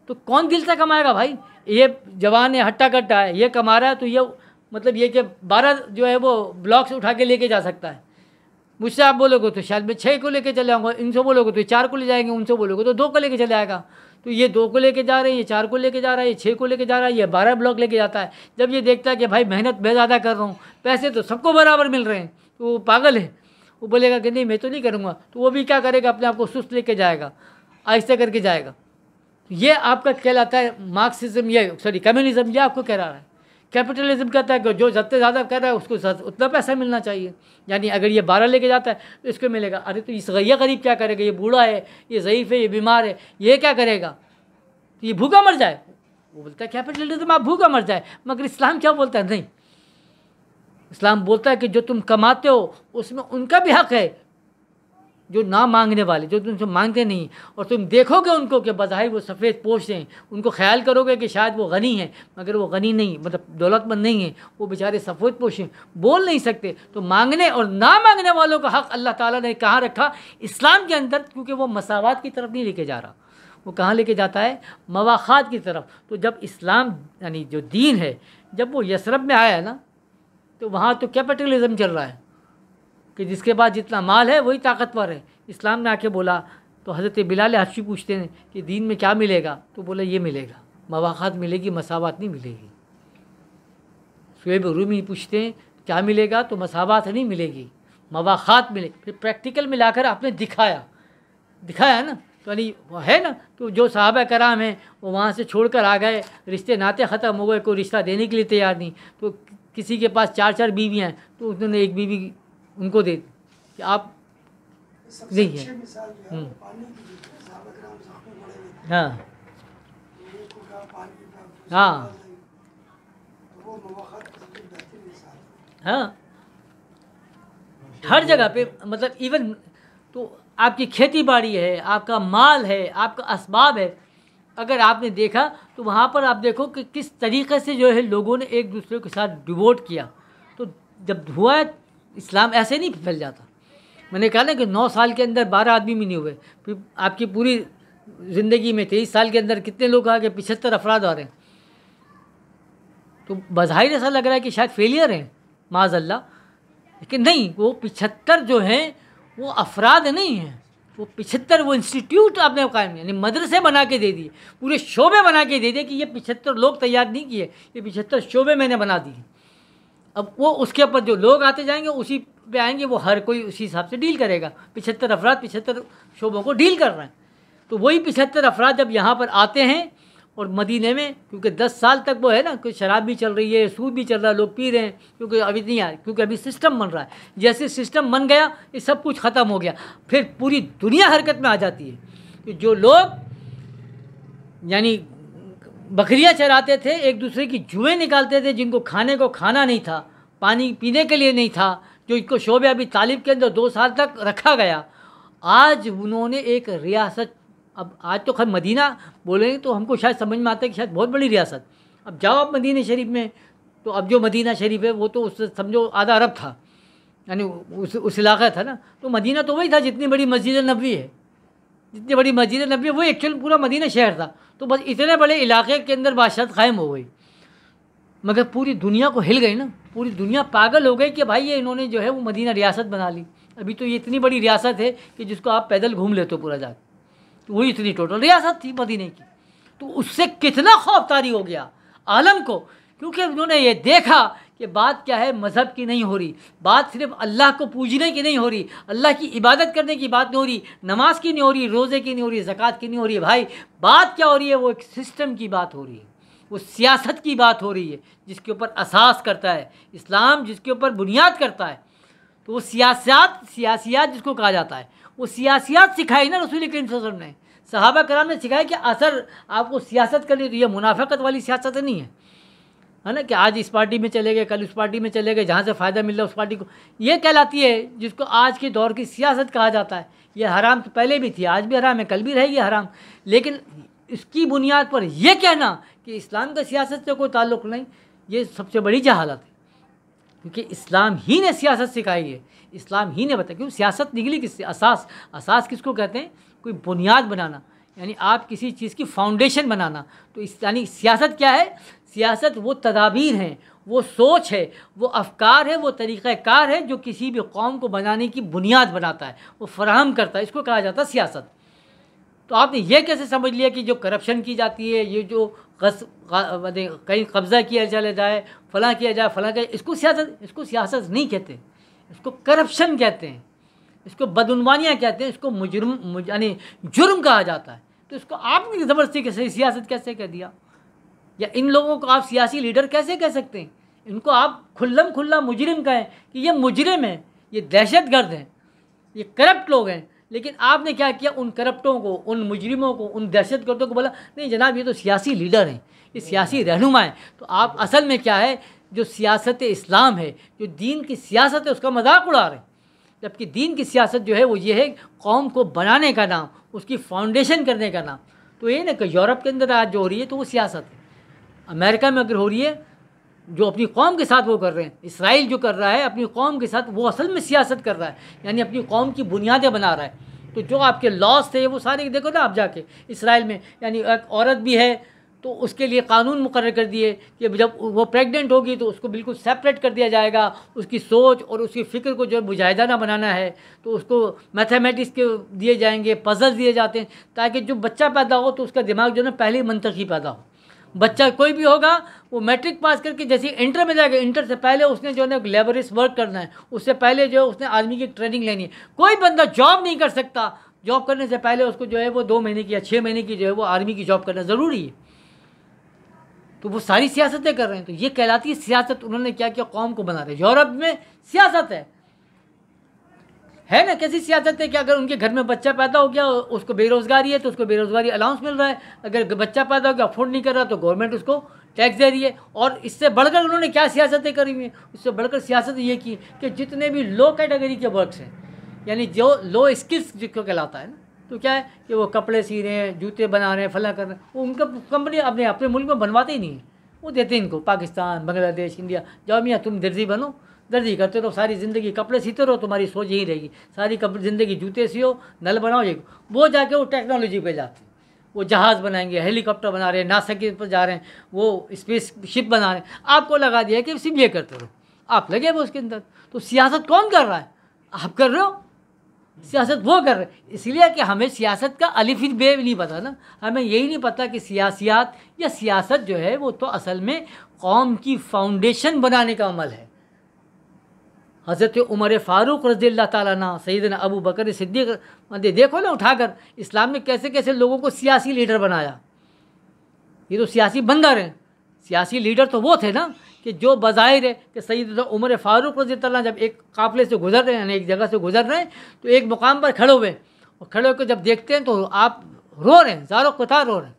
तो कौन दिल से कमाएगा भाई, ये जवान है, हट्टा कट्टा है, ये कमा रहा है, तो ये मतलब ये कि 12 जो है वो ब्लॉक्स उठा के लेके जा सकता है। मुझसे आप बोलोगे तो शायद मैं 6 को लेके चले आऊँगा, इनसे बोलोगे तो 4 को ले जाएंगे, उनसे बोलोगे तो 2 को लेके चले आएगा। तो ये 2 को लेके जा रहे हैं, ये 4 को लेके जा रहा है, ये 6 को लेके जा रहा है, ये 12 ब्लॉक लेके जाता है। जब ये देखता है कि भाई मेहनत मैं ज़्यादा कर रहा हूँ, पैसे तो सबको बराबर मिल रहे हैं, तो वो पागल है, वो बोलेगा कि नहीं मैं तो नहीं करूँगा, तो वो भी क्या करेगा, अपने आप को सुस्त लेके जाएगा, आहिस्ते करके जाएगा। ये आपका कहलाता है मार्क्सिज्म, ये सॉरी कम्युनिज्म, ये आपको कह रहा है। कैपिटलिज्म कहता है कि जो जितने ज़्यादा कर रहा है उसको उतना पैसा मिलना चाहिए, यानी अगर ये 12 लेके जाता है तो इसको मिलेगा। अरे तो ये गरीब क्या करेगा, ये बूढ़ा है, ये ज़ईफ़ है, ये बीमार है, ये क्या करेगा, तो ये भूखा मर जाए। वो बोलता है कैपिटलिज्म आप भूखा मर जाए, मगर इस्लाम क्या बोलता है, नहीं, इस्लाम बोलता है कि जो तुम कमाते हो उसमें उनका भी हक़ है, जो ना मांगने वाले, जो तुमसे मांगते नहीं, और तुम देखोगे उनको कि बज़ाहिर वो सफ़ेद पोश हैं, उनको ख्याल करोगे कि शायद वो गनी हैं, मगर वो गनी नहीं, मतलब दौलतमंद नहीं है, वो बेचारे सफ़ेद पोश हैं, बोल नहीं सकते। तो मांगने और ना मांगने वालों का हक़ अल्लाह ताला ने कहाँ रखा, इस्लाम के अंदर, क्योंकि वो मसावात की तरफ नहीं लेके जा रहा, वो कहाँ लेके जाता है, मवाख़ात की तरफ। तो जब इस्लाम यानी जो दीन है, जब वो यसरब में आया ना, तो वहाँ तो कैपिटलिज्म चल रहा है कि जिसके पास जितना माल है वही ताकतवर है। इस्लाम ने आके बोला, तो हज़रत बिलाल हबशी पूछते हैं कि दीन में क्या मिलेगा, तो बोला ये मिलेगा, मवाख़ात मिलेगी, मसावत नहीं मिलेगी। शुएब रूमी पूछते हैं क्या मिलेगा, तो मसावत नहीं मिलेगी, मवाख़ात मिलेगी। फिर प्रैक्टिकल मिलाकर आपने दिखाया ना, तो यानी है ना, तो जो सहाबा कराम हैं वो वहाँ से छोड़कर आ गए, रिश्ते नाते ख़त्म हो गए, कोई रिश्ता देने के लिए तैयार नहीं। तो किसी के पास 4-4 बीवियाँ हैं, तो उन्होंने एक बीवी उनको दे दी कि आप नहीं है। हाँ हाँ हाँ, हर जगह पे, मतलब इवन तो आपकी खेती बाड़ी है, आपका माल है, आपका असबाब है, अगर आपने देखा तो वहाँ पर आप देखो कि किस तरीक़े से जो है लोगों ने एक दूसरे के साथ डिवोट किया। तो जब हुआ, इस्लाम ऐसे नहीं फैल जाता। मैंने कहा ना कि 9 साल के अंदर 12 आदमी भी नहीं हुए, फिर आपकी पूरी ज़िंदगी में 23 साल के अंदर कितने लोग आ गए, 75 अफराद आ रहे हैं। तो बज़ाहिर ऐसा लग रहा है कि शायद फेलियर हैं माज़अल्लाह, लेकिन नहीं, वो 75 जो हैं वो अफराद नहीं हैं, वो 75 वो इंस्टीट्यूट आपने कायम, यानी मदरसे बना के दे दिए, पूरे शोबे बना के दे दिए कि ये 75 लोग तैयार नहीं किए, ये 75 शोबे मैंने बना दिए। अब वो उसके ऊपर जो लोग आते जाएंगे उसी पे आएंगे, वो हर कोई उसी हिसाब से डील करेगा। 75 अफराद 75 शोबों को डील कर रहे हैं। तो वही 75 अफराद जब यहाँ पर आते हैं, और मदीने में क्योंकि 10 साल तक वो है ना, कोई शराब भी चल रही है, सूद भी चल रहा है, लोग पी रहे हैं, क्योंकि अभी नहीं आया, क्योंकि अभी सिस्टम बन रहा है। जैसे सिस्टम बन गया ये सब कुछ ख़त्म हो गया, फिर पूरी दुनिया हरकत में आ जाती है। तो जो लोग यानी बकरियां चराते थे, एक दूसरे की जुएँ निकालते थे, जिनको खाने को खाना नहीं था, पानी पीने के लिए नहीं था, जो इनको शोबे अभी तालिब के अंदर 2 साल तक रखा गया, आज उन्होंने एक रियासत, अब आज तो खैर मदीना बोलेंगे तो हमको शायद समझ में आता है कि शायद बहुत बड़ी रियासत। अब जाओ आप मदीना शरीफ में, तो अब जो मदीना शरीफ है वो तो उससे समझो आधा अरब था, यानी उस इलाका था ना। तो मदीना तो वही था जितनी बड़ी मस्जिद नबवी है, जितनी बड़ी मस्जिद नबवी है वो एक्चुअल पूरा मदीना शहर था। तो बस इतने बड़े इलाके के अंदर बादशाहत कायम हो गई, मगर पूरी दुनिया को हिल गई ना, पूरी दुनिया पागल हो गई कि भाई ये इन्होंने जो है वो मदीना रियासत बना ली। अभी तो ये इतनी बड़ी रियासत है कि जिसको आप पैदल घूम लेते हो पूरा जाकर, तो वही इतनी टोटल रियासत थी मदीने की। तो उससे कितना खौफतारी हो गया आलम को, क्योंकि उन्होंने ये देखा कि बात क्या है, मज़हब की नहीं हो रही, बात सिर्फ अल्लाह को पूजने की नहीं हो रही, अल्लाह की इबादत करने की बात नहीं हो रही, नमाज की नहीं हो रही, रोज़े की नहीं हो रही, ज़कात की नहीं हो रही है। भाई बात क्या हो रही है, वो एक सिस्टम की बात हो रही है, वो सियासत की बात हो रही है, जिसके ऊपर असास करता है इस्लाम, जिसके ऊपर बुनियाद करता है। तो वो सियासियात जिसको कहा जाता है, वो सियासियात सिखाई ना रसूल करीम सल्लल्लाहु अलैहि वसल्लम ने, सहाबा कराम ने सिखाया कि असर आपको सियासत करनी, तो ये मुनाफिकत वाली सियासत नहीं है ना, कि आज इस पार्टी में चले गए, कल उस पार्टी में चले गए, जहाँ से फ़ायदा मिल रहा है उस पार्टी को, ये कहलाती है जिसको आज के दौर की सियासत कहा जाता है। ये हराम तो पहले भी थी, आज भी हराम है, कल भी रहेगी हराम, लेकिन इसकी बुनियाद पर यह कहना कि इस्लाम का सियासत से कोई ताल्लुक़ नहीं, ये सबसे बड़ी जहालत है, क्योंकि इस्लाम ही ने सियासत सिखाई है, इस्लाम ही ने बताया। क्यों सियासत निकली किससे, असास किसको कहते हैं, कोई बुनियाद बनाना, यानी आप किसी चीज़ की फाउंडेशन बनाना। तो इस यानी सियासत क्या है, सियासत वो तदाबीर हैं, वो सोच है, वो अफकार है, वो तरीक़ाकार है जो किसी भी कौम को बनाने की बुनियाद बनाता है, वो फराहम करता है, इसको कहा जाता है सियासत। तो आपने ये कैसे समझ लिया कि जो करप्शन की जाती है, ये जो कहीं कब्ज़ा किया चला जाए, फलां किया जाए, फलां किया, इसको सियासत नहीं कहते, इसको करप्शन कहते हैं। इसको बदउनवानियाँ कहते हैं, इसको मुजरम यानी जुर्म कहा जाता है। तो इसको आपने ज़बरदस्ती कैसे सियासत कैसे कह दिया, या इन लोगों को आप सियासी लीडर कैसे कह सकते हैं? इनको आप खुल्लम खुल्ला मुजरिम कहें कि ये मुजरिम हैं, ये दहशतगर्द हैं, ये करप्ट लोग हैं। लेकिन आपने क्या किया, उन करप्टों को, उन मुजरिमों को, उन दहशतगर्दों को बोला नहीं जनाब ये तो सियासी लीडर हैं, ये सियासी रहनुमा हैं। तो आप असल में क्या है, जो सियासत इस्लाम है, जो दीन की सियासत है, उसका मजाक उड़ा रहे हैं। जबकि दीन की सियासत जो है वो ये है कौम को बनाने का नाम, उसकी फाउंडेशन करने का नाम। तो ये ना कि यूरोप के अंदर आज जो हो रही है तो वो सियासत है, अमेरिका में अगर हो रही है जो अपनी कौम के साथ वो कर रहे हैं, इसराइल जो कर रहा है अपनी कौम के साथ, वो असल में सियासत कर रहा है, यानी अपनी कौम की बुनियादें बना रहा है। तो जो आपके लॉस थे वो सारे देखो ना आप जाके इसराइल में, यानी एक औरत भी है तो उसके लिए कानून मुकर्रर कर दिए कि जब वो प्रेग्नेंट होगी तो उसको बिल्कुल सेपरेट कर दिया जाएगा, उसकी सोच और उसकी फ़िक्र को जो मुजाहिदाना बनाना है तो उसको मैथमेटिक्स के दिए जाएंगे, पजल्स दिए जाते हैं, ताकि जो बच्चा पैदा हो तो उसका दिमाग जो है ना पहले ही मंतकी पैदा हो। बच्चा कोई भी होगा वो मैट्रिक पास करके जैसे इंटर में जाएगा, इंटर से पहले उसने जो है लेबरिस वर्क करना है, उससे पहले जो है उसने आर्मी की ट्रेनिंग लेनी है। कोई बंदा जॉब नहीं कर सकता, जॉब करने से पहले उसको जो है वो 2 महीने की या 6 महीने की जो है वो आर्मी की जॉब करना ज़रूरी है। तो वो सारी सियासतें कर रहे हैं, तो ये कहलाती है सियासत। उन्होंने क्या किया, कौम को बना रहे। यूरोप में सियासत है ना, कैसी सियासत है कि अगर उनके घर में बच्चा पैदा हो गया, उसको बेरोज़गारी है तो उसको बेरोज़गारी अलाउंस मिल रहा है, अगर बच्चा पैदा हो गया अफोर्ड नहीं कर रहा तो गवर्नमेंट उसको टैक्स दे रही है। और इससे बढ़कर उन्होंने क्या सियासतें करी हुई हैं, उससे बढ़कर सियासत ये की कि जितने भी लो कैटेगरी के वर्क्स हैं, यानी जो लो स्किल्स जिसको कहलाता है ना, तो क्या है कि वो कपड़े सी रहे हैं, जूते बना रहे हैं, फला कर रहे हैं, वो उनका कंपनी अपने मुल्क में बनवाते ही नहीं है, वो देते हैं इनको पाकिस्तान, बांग्लादेश, इंडिया। जाओ मियाँ तुम दर्जी बनो, दर्जी करते रहो सारी ज़िंदगी, कपड़े सीते रहो, तुम्हारी सोच यही रहेगी सारी ज़िंदगी, जूते सियो, नल बनाओ। ये वो जाके वो टेक्नोलॉजी पे जाते हैं, वो जहाज़ बनाएंगे, हेलीकॉप्टर बना रहे हैं, नासा के पर जा रहे हैं, वो स्पेस शिप बना रहे हैं। आपको लगा दिया कि सिर्फ ये करते रहो, आप लगे वो उसके अंदर। तो सियासत कौन कर रहा है, आप कर रहे हो, सियासत वो कर रहे हैं। इसलिए कि हमें सियासत का अलिफ बे नहीं पता ना, हमें यही नहीं पता कि सियासियात या सियासत जो है वो तो असल में कौम की फाउंडेशन बनाने का अमल है। हज़रत उमर फ़ारूक रज़ियल्लाहु ताला अन्हु, सैयदना अबू बकर सिद्दीक़, देखो ना उठाकर इस्लाम में कैसे कैसे लोगों को सियासी लीडर बनाया। ये तो सियासी बंदर हैं, सियासी लीडर तो वो थे ना कि जो बज़ाहिर है कि सैयदना उमर फ़ारूक रज़ियल्लाहु ताला जब एक काफ़िले से गुजर रहे हैं, एक जगह से गुजर रहे हैं, तो एक मुकाम पर खड़े हुए, और खड़े होकर जब देखते हैं तो आप रो रहे हैं, ज़ारो क़तार रो रहे हैं।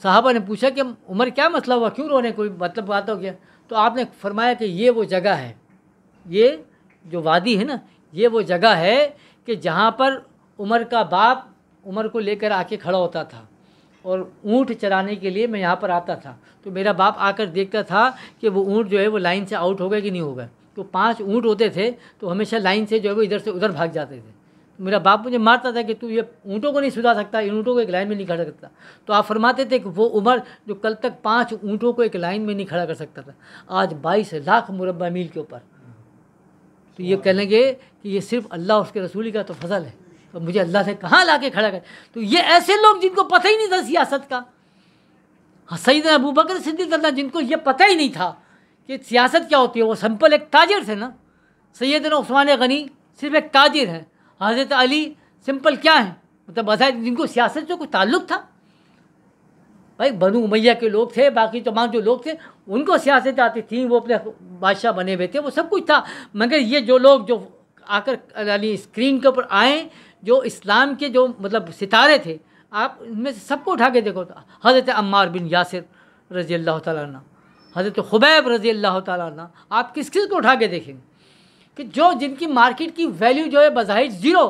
साहबा ने पूछा कि उमर क्या मसला हुआ, क्यों रो रहे हैं, कोई मतलब बात हो गया? तो आपने फरमाया कि ये वो जगह है, ये जो वादी है ना, ये वो जगह है कि जहाँ पर उमर का बाप उमर को लेकर आके खड़ा होता था, और ऊँट चराने के लिए मैं यहाँ पर आता था, तो मेरा बाप आकर देखता था कि वो ऊँट जो है वो लाइन से आउट हो गए कि नहीं हो गए। तो 5 ऊँट होते थे तो हमेशा लाइन से जो है वो इधर से उधर भाग जाते थे। तो मेरा बाप मुझे मारता था कि तू ये ऊँटों को नहीं सुधा सकता, इन ऊँटों को एक लाइन में नहीं खड़ा सकता। तो आप फरमाते थे कि वो उमर जो कल तक 5 ऊँटों को एक लाइन में नहीं खड़ा कर सकता था, आज 22 लाख मुरब्बा मील के ऊपर। तो ये कह लेंगे कि ये सिर्फ अल्लाह उसके रसूली का तो फजल है, तो मुझे अल्लाह से कहाँ ला के खड़ा कर। तो ये ऐसे लोग जिनको पता ही नहीं था सियासत का, हाँ सैयदना अबू बकर सिद्दीक़ जिनको ये पता ही नहीं था कि सियासत क्या होती है, वो सिंपल एक ताजिर थे ना। सैयदना उस्मान गनी सिर्फ एक ताजिर हैं, हज़रत अली सिंपल क्या है, मतलब बज़ाहिर जिनको सियासत से कोई ताल्लुक़ था। भाई बनु उमैया के लोग थे, बाकी तमाम जो लोग थे उनको सियासत आती थी, वो अपने बादशाह बने हुए थे, वो सब कुछ था। मगर ये जो लोग जो आकर यानी स्क्रीन के ऊपर आए, जो इस्लाम के जो मतलब सितारे थे, आप इनमें से सबको उठा के देखो। हज़रत अम्मार बिन यासिर रज़ियल्लाहु ताला अन्हु, हज़रत खुबैब रज़ियल्लाहु ताला अन्हु, आप किस किस को उठा के देखेंगे कि जो जिनकी मार्केट की वैल्यू जो है बज़ाहिर ज़ीरो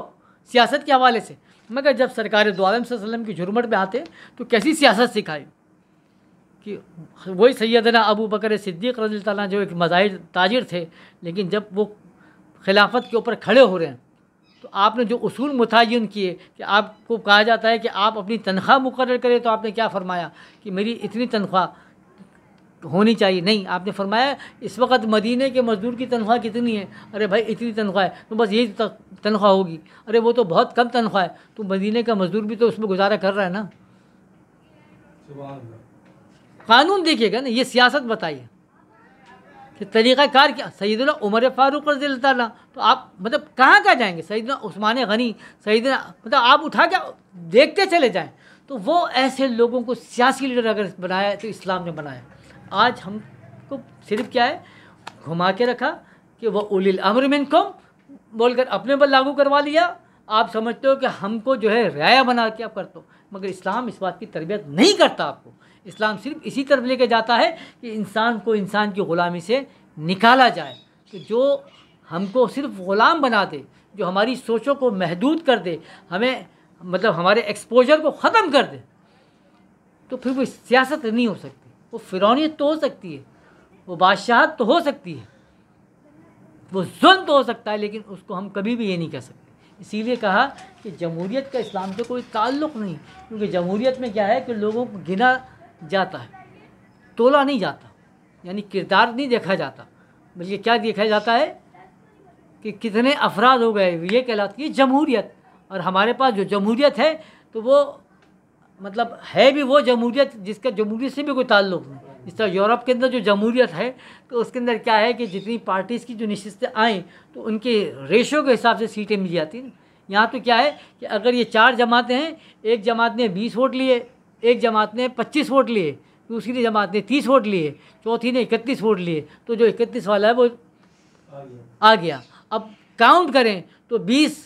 सियासत के हवाले से, मगर जब सरकार दो आलम सल्लल्लाहु अलैहि वसल्लम की झुरमट में आते तो कैसी सियासत सिखाई कि वही सैयदना अबू बकर सिद्दीक़ रज़ियल्लाहु ताला जो एक मज़ाहिर ताजिर थे, लेकिन जब वो खिलाफत के ऊपर खड़े हो रहे हैं तो आपने जो उसूल मुतय्यन किए कि आपको कहा जाता है कि आप अपनी तनख्वाह मुकर्रर करें, तो आपने क्या फरमाया कि मेरी इतनी तनख्वाह होनी चाहिए? नहीं, आपने फरमाया इस वक्त मदीने के मज़दूर की तनख्वाह कितनी है? अरे भाई इतनी तनख्वाह है, तो बस यही तनख्वाह होगी। अरे वो तो बहुत कम तनख्वाह है, तो मदीने का मज़दूर भी तो उसमें गुजारा कर रहा है ना। कानून देखिएगा ना, ये सियासत बताइए। कि तरीक़ाकार क्या, सैयदना उमर फ़ारूक रज़ियल्लाहु अन्हु, तो आप मतलब कहाँ जाएंगे, सैयदना उस्मान गनी, सैयदना, मतलब आप उठा के देखते चले जाएं। तो वो ऐसे लोगों को सियासी लीडर अगर बनाया तो इस्लाम ने बनाया। आज हमको सिर्फ क्या है, घुमा के रखा कि वो उलिल अम्र मिनकुम बोलकर अपने पर लागू करवा लिया। आप समझते हो कि हमको जो है रियाया बना के आप करते हो, मगर इस्लाम इस बात की तरबियत नहीं करता आपको। इस्लाम सिर्फ इसी तरफ लेके जाता है कि इंसान को इंसान की ग़ुलामी से निकाला जाए, कि जो हमको सिर्फ ग़ुलाम बना दे, जो हमारी सोचों को महदूद कर दे, हमें मतलब हमारे एक्सपोजर को ख़त्म कर दे, तो फिर वो सियासत नहीं हो सकती। वो फ़िरौनियत तो हो सकती है, वो बादशाहत तो हो सकती है, वो जुल्म तो हो सकता है, लेकिन उसको हम कभी भी ये नहीं कह सकते। इसीलिए कहा कि जमहूरियत का इस्लाम से कोई ताल्लुक़ नहीं, क्योंकि जमहूरियत में क्या है कि लोगों को गिना जाता है, तोला नहीं जाता, यानी किरदार नहीं देखा जाता, बल्कि क्या देखा जाता है कि कितने अफराद हो गए, ये कहलाती है जमहूरियत। और हमारे पास जो जमहूरियत है तो वो मतलब है भी वो जमहूरियत जिसका जमहूरियत से भी कोई ताल्लुक़ नहीं। इस तरह यूरोप के अंदर जो जमहूरियत है तो उसके अंदर क्या है कि जितनी पार्टीज़ की जो नशिस्तें आएँ तो उनके रेशो के हिसाब से सीटें मिल जाती हैं। यहाँ तो क्या है कि अगर ये 4 जमातें हैं, एक जमात ने 20 वोट लिए, एक जमात ने 25 वोट लिए, दूसरी जमात ने 30 वोट लिए, चौथी ने 31 वोट लिए, तो जो 31 वाला है वो आ गया। अब काउंट करें तो 20,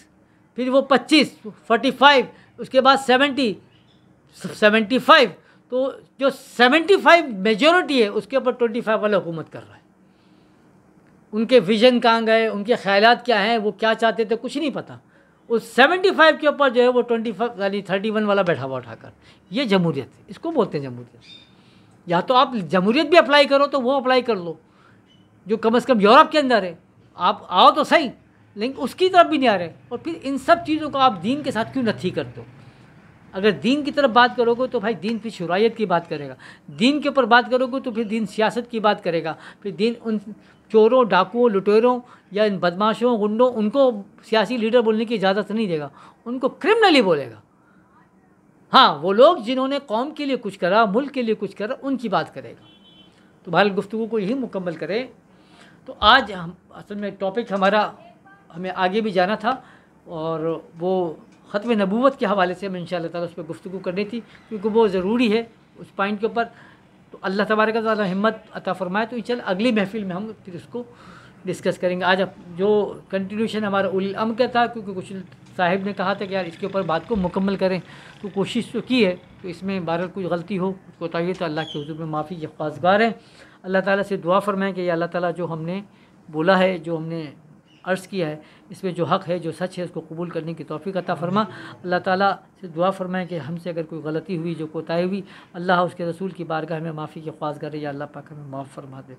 फिर वो 25, 45, उसके बाद 70, 75, तो जो 75 मेजॉरिटी है उसके ऊपर 25 वाला हुकूमत कर रहा है। उनके विजन कहाँ गए, उनके ख्यालात क्या हैं, वो क्या चाहते थे, कुछ नहीं पता। उस 75 के ऊपर जो है वो 25 यानी 31 वाला बैठा हुआ उठाकर, ये जमहूरियत है, इसको बोलते हैं जमहूरियत। या तो आप जमहूरियत भी अप्लाई करो तो वो अप्लाई कर लो जो कम से कम यूरोप के अंदर है, आप आओ तो सही, लेकिन उसकी तरफ भी नहीं आ रहे। और फिर इन सब चीज़ों को आप दीन के साथ क्यों नथी करते हो? अगर दीन की तरफ बात करोगे तो भाई दीन फिर शुरायत की बात करेगा, दीन के ऊपर बात करोगे तो फिर दीन सियासत की बात करेगा, फिर दीन उन चोरों, डाकुओं, लुटेरों या इन बदमाशों, गुंडों, उनको सियासी लीडर बोलने की इजाज़त नहीं देगा, उनको क्रिमिनली बोलेगा। हाँ, वो लोग जिन्होंने कौम के लिए कुछ करा, मुल्क के लिए कुछ करा, उनकी बात करेगा। तो बहरहाल गुफ्तगू को यही मुकम्मल करें। तो आज हम असल में टॉपिक हमारा, हमें आगे भी जाना था और वो ख़त्म नबूवत के हवाले से हमें इंशाअल्लाह ताला उस पर गुफ्तगू करनी थी, क्योंकि वो ज़रूरी है उस पॉइंट के ऊपर। तो अल्लाह तबारक व तआला हिम्मत अता फ़रमाए तो इंशाअल्लाह अगली महफ़िल में हम फिर उसको डिस्कस करेंगे। आज जो कंटिन्यूशन हमारा उल अम्र का था, क्योंकि कुछ साहिब ने कहा था कि यार इसके ऊपर बात को मुकम्मल करें, तो कोशिश तो की है, तो इसमें बहरहाल कोई गलती हो उसको बताइए तो अल्लाह के हुज़ूर में माफ़ी के ख्वासगार हैं। अल्लाह ताला से दुआ फरमाएं कि या अल्लाह ताला जो हमने बोला है, जो हमने अर्ज़ किया है, इसमें जो हक़ है, जो सच है, उसको कबूल करने की तौफ़ीक़ अता फ़रमा। अल्लाह ताला से दुआ फरमाएं कि हमसे अगर कोई गलती हुई, जो कोताही हुई, अल्लाह उसके रसूल की बारगाह में माफ़ी के ख्वासगार है, या अल्लाह पाक हमें माफ़ फरमा दे।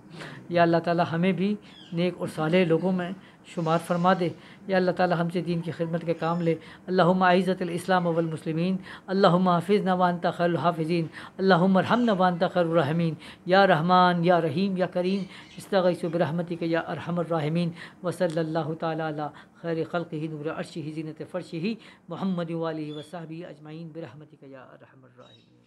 या अल्लाह ताला हमें भी नेक और सालेह लोगों में शुमार फरमा दे। या अल्लाह ताला हमसे दीन की खिदमत के काम ले। अल्लाहुम्मा अइज़्ज़तिल इस्लाम वल मुस्लिमीन, अल्लाहुम्मा हफ़िज़ना व अंता खैरुल हाफ़िज़ीन, अल्लाहुम्मा अरहमना व अंता खैरुर राहिमीन, या रहमान या रहीम या करीम, इस्तग़ीसु बिरहमतिका या अरहमर राहिमीन, व सल्लल्लाहु तआला अला खैरि ख़ल्क़िही नूर अर्शिही ज़ीनत फ़र्शिही मुहम्मद व आलिहि व सहबिही अजमईन बिरहमतिका या अरहमर राहिमीन।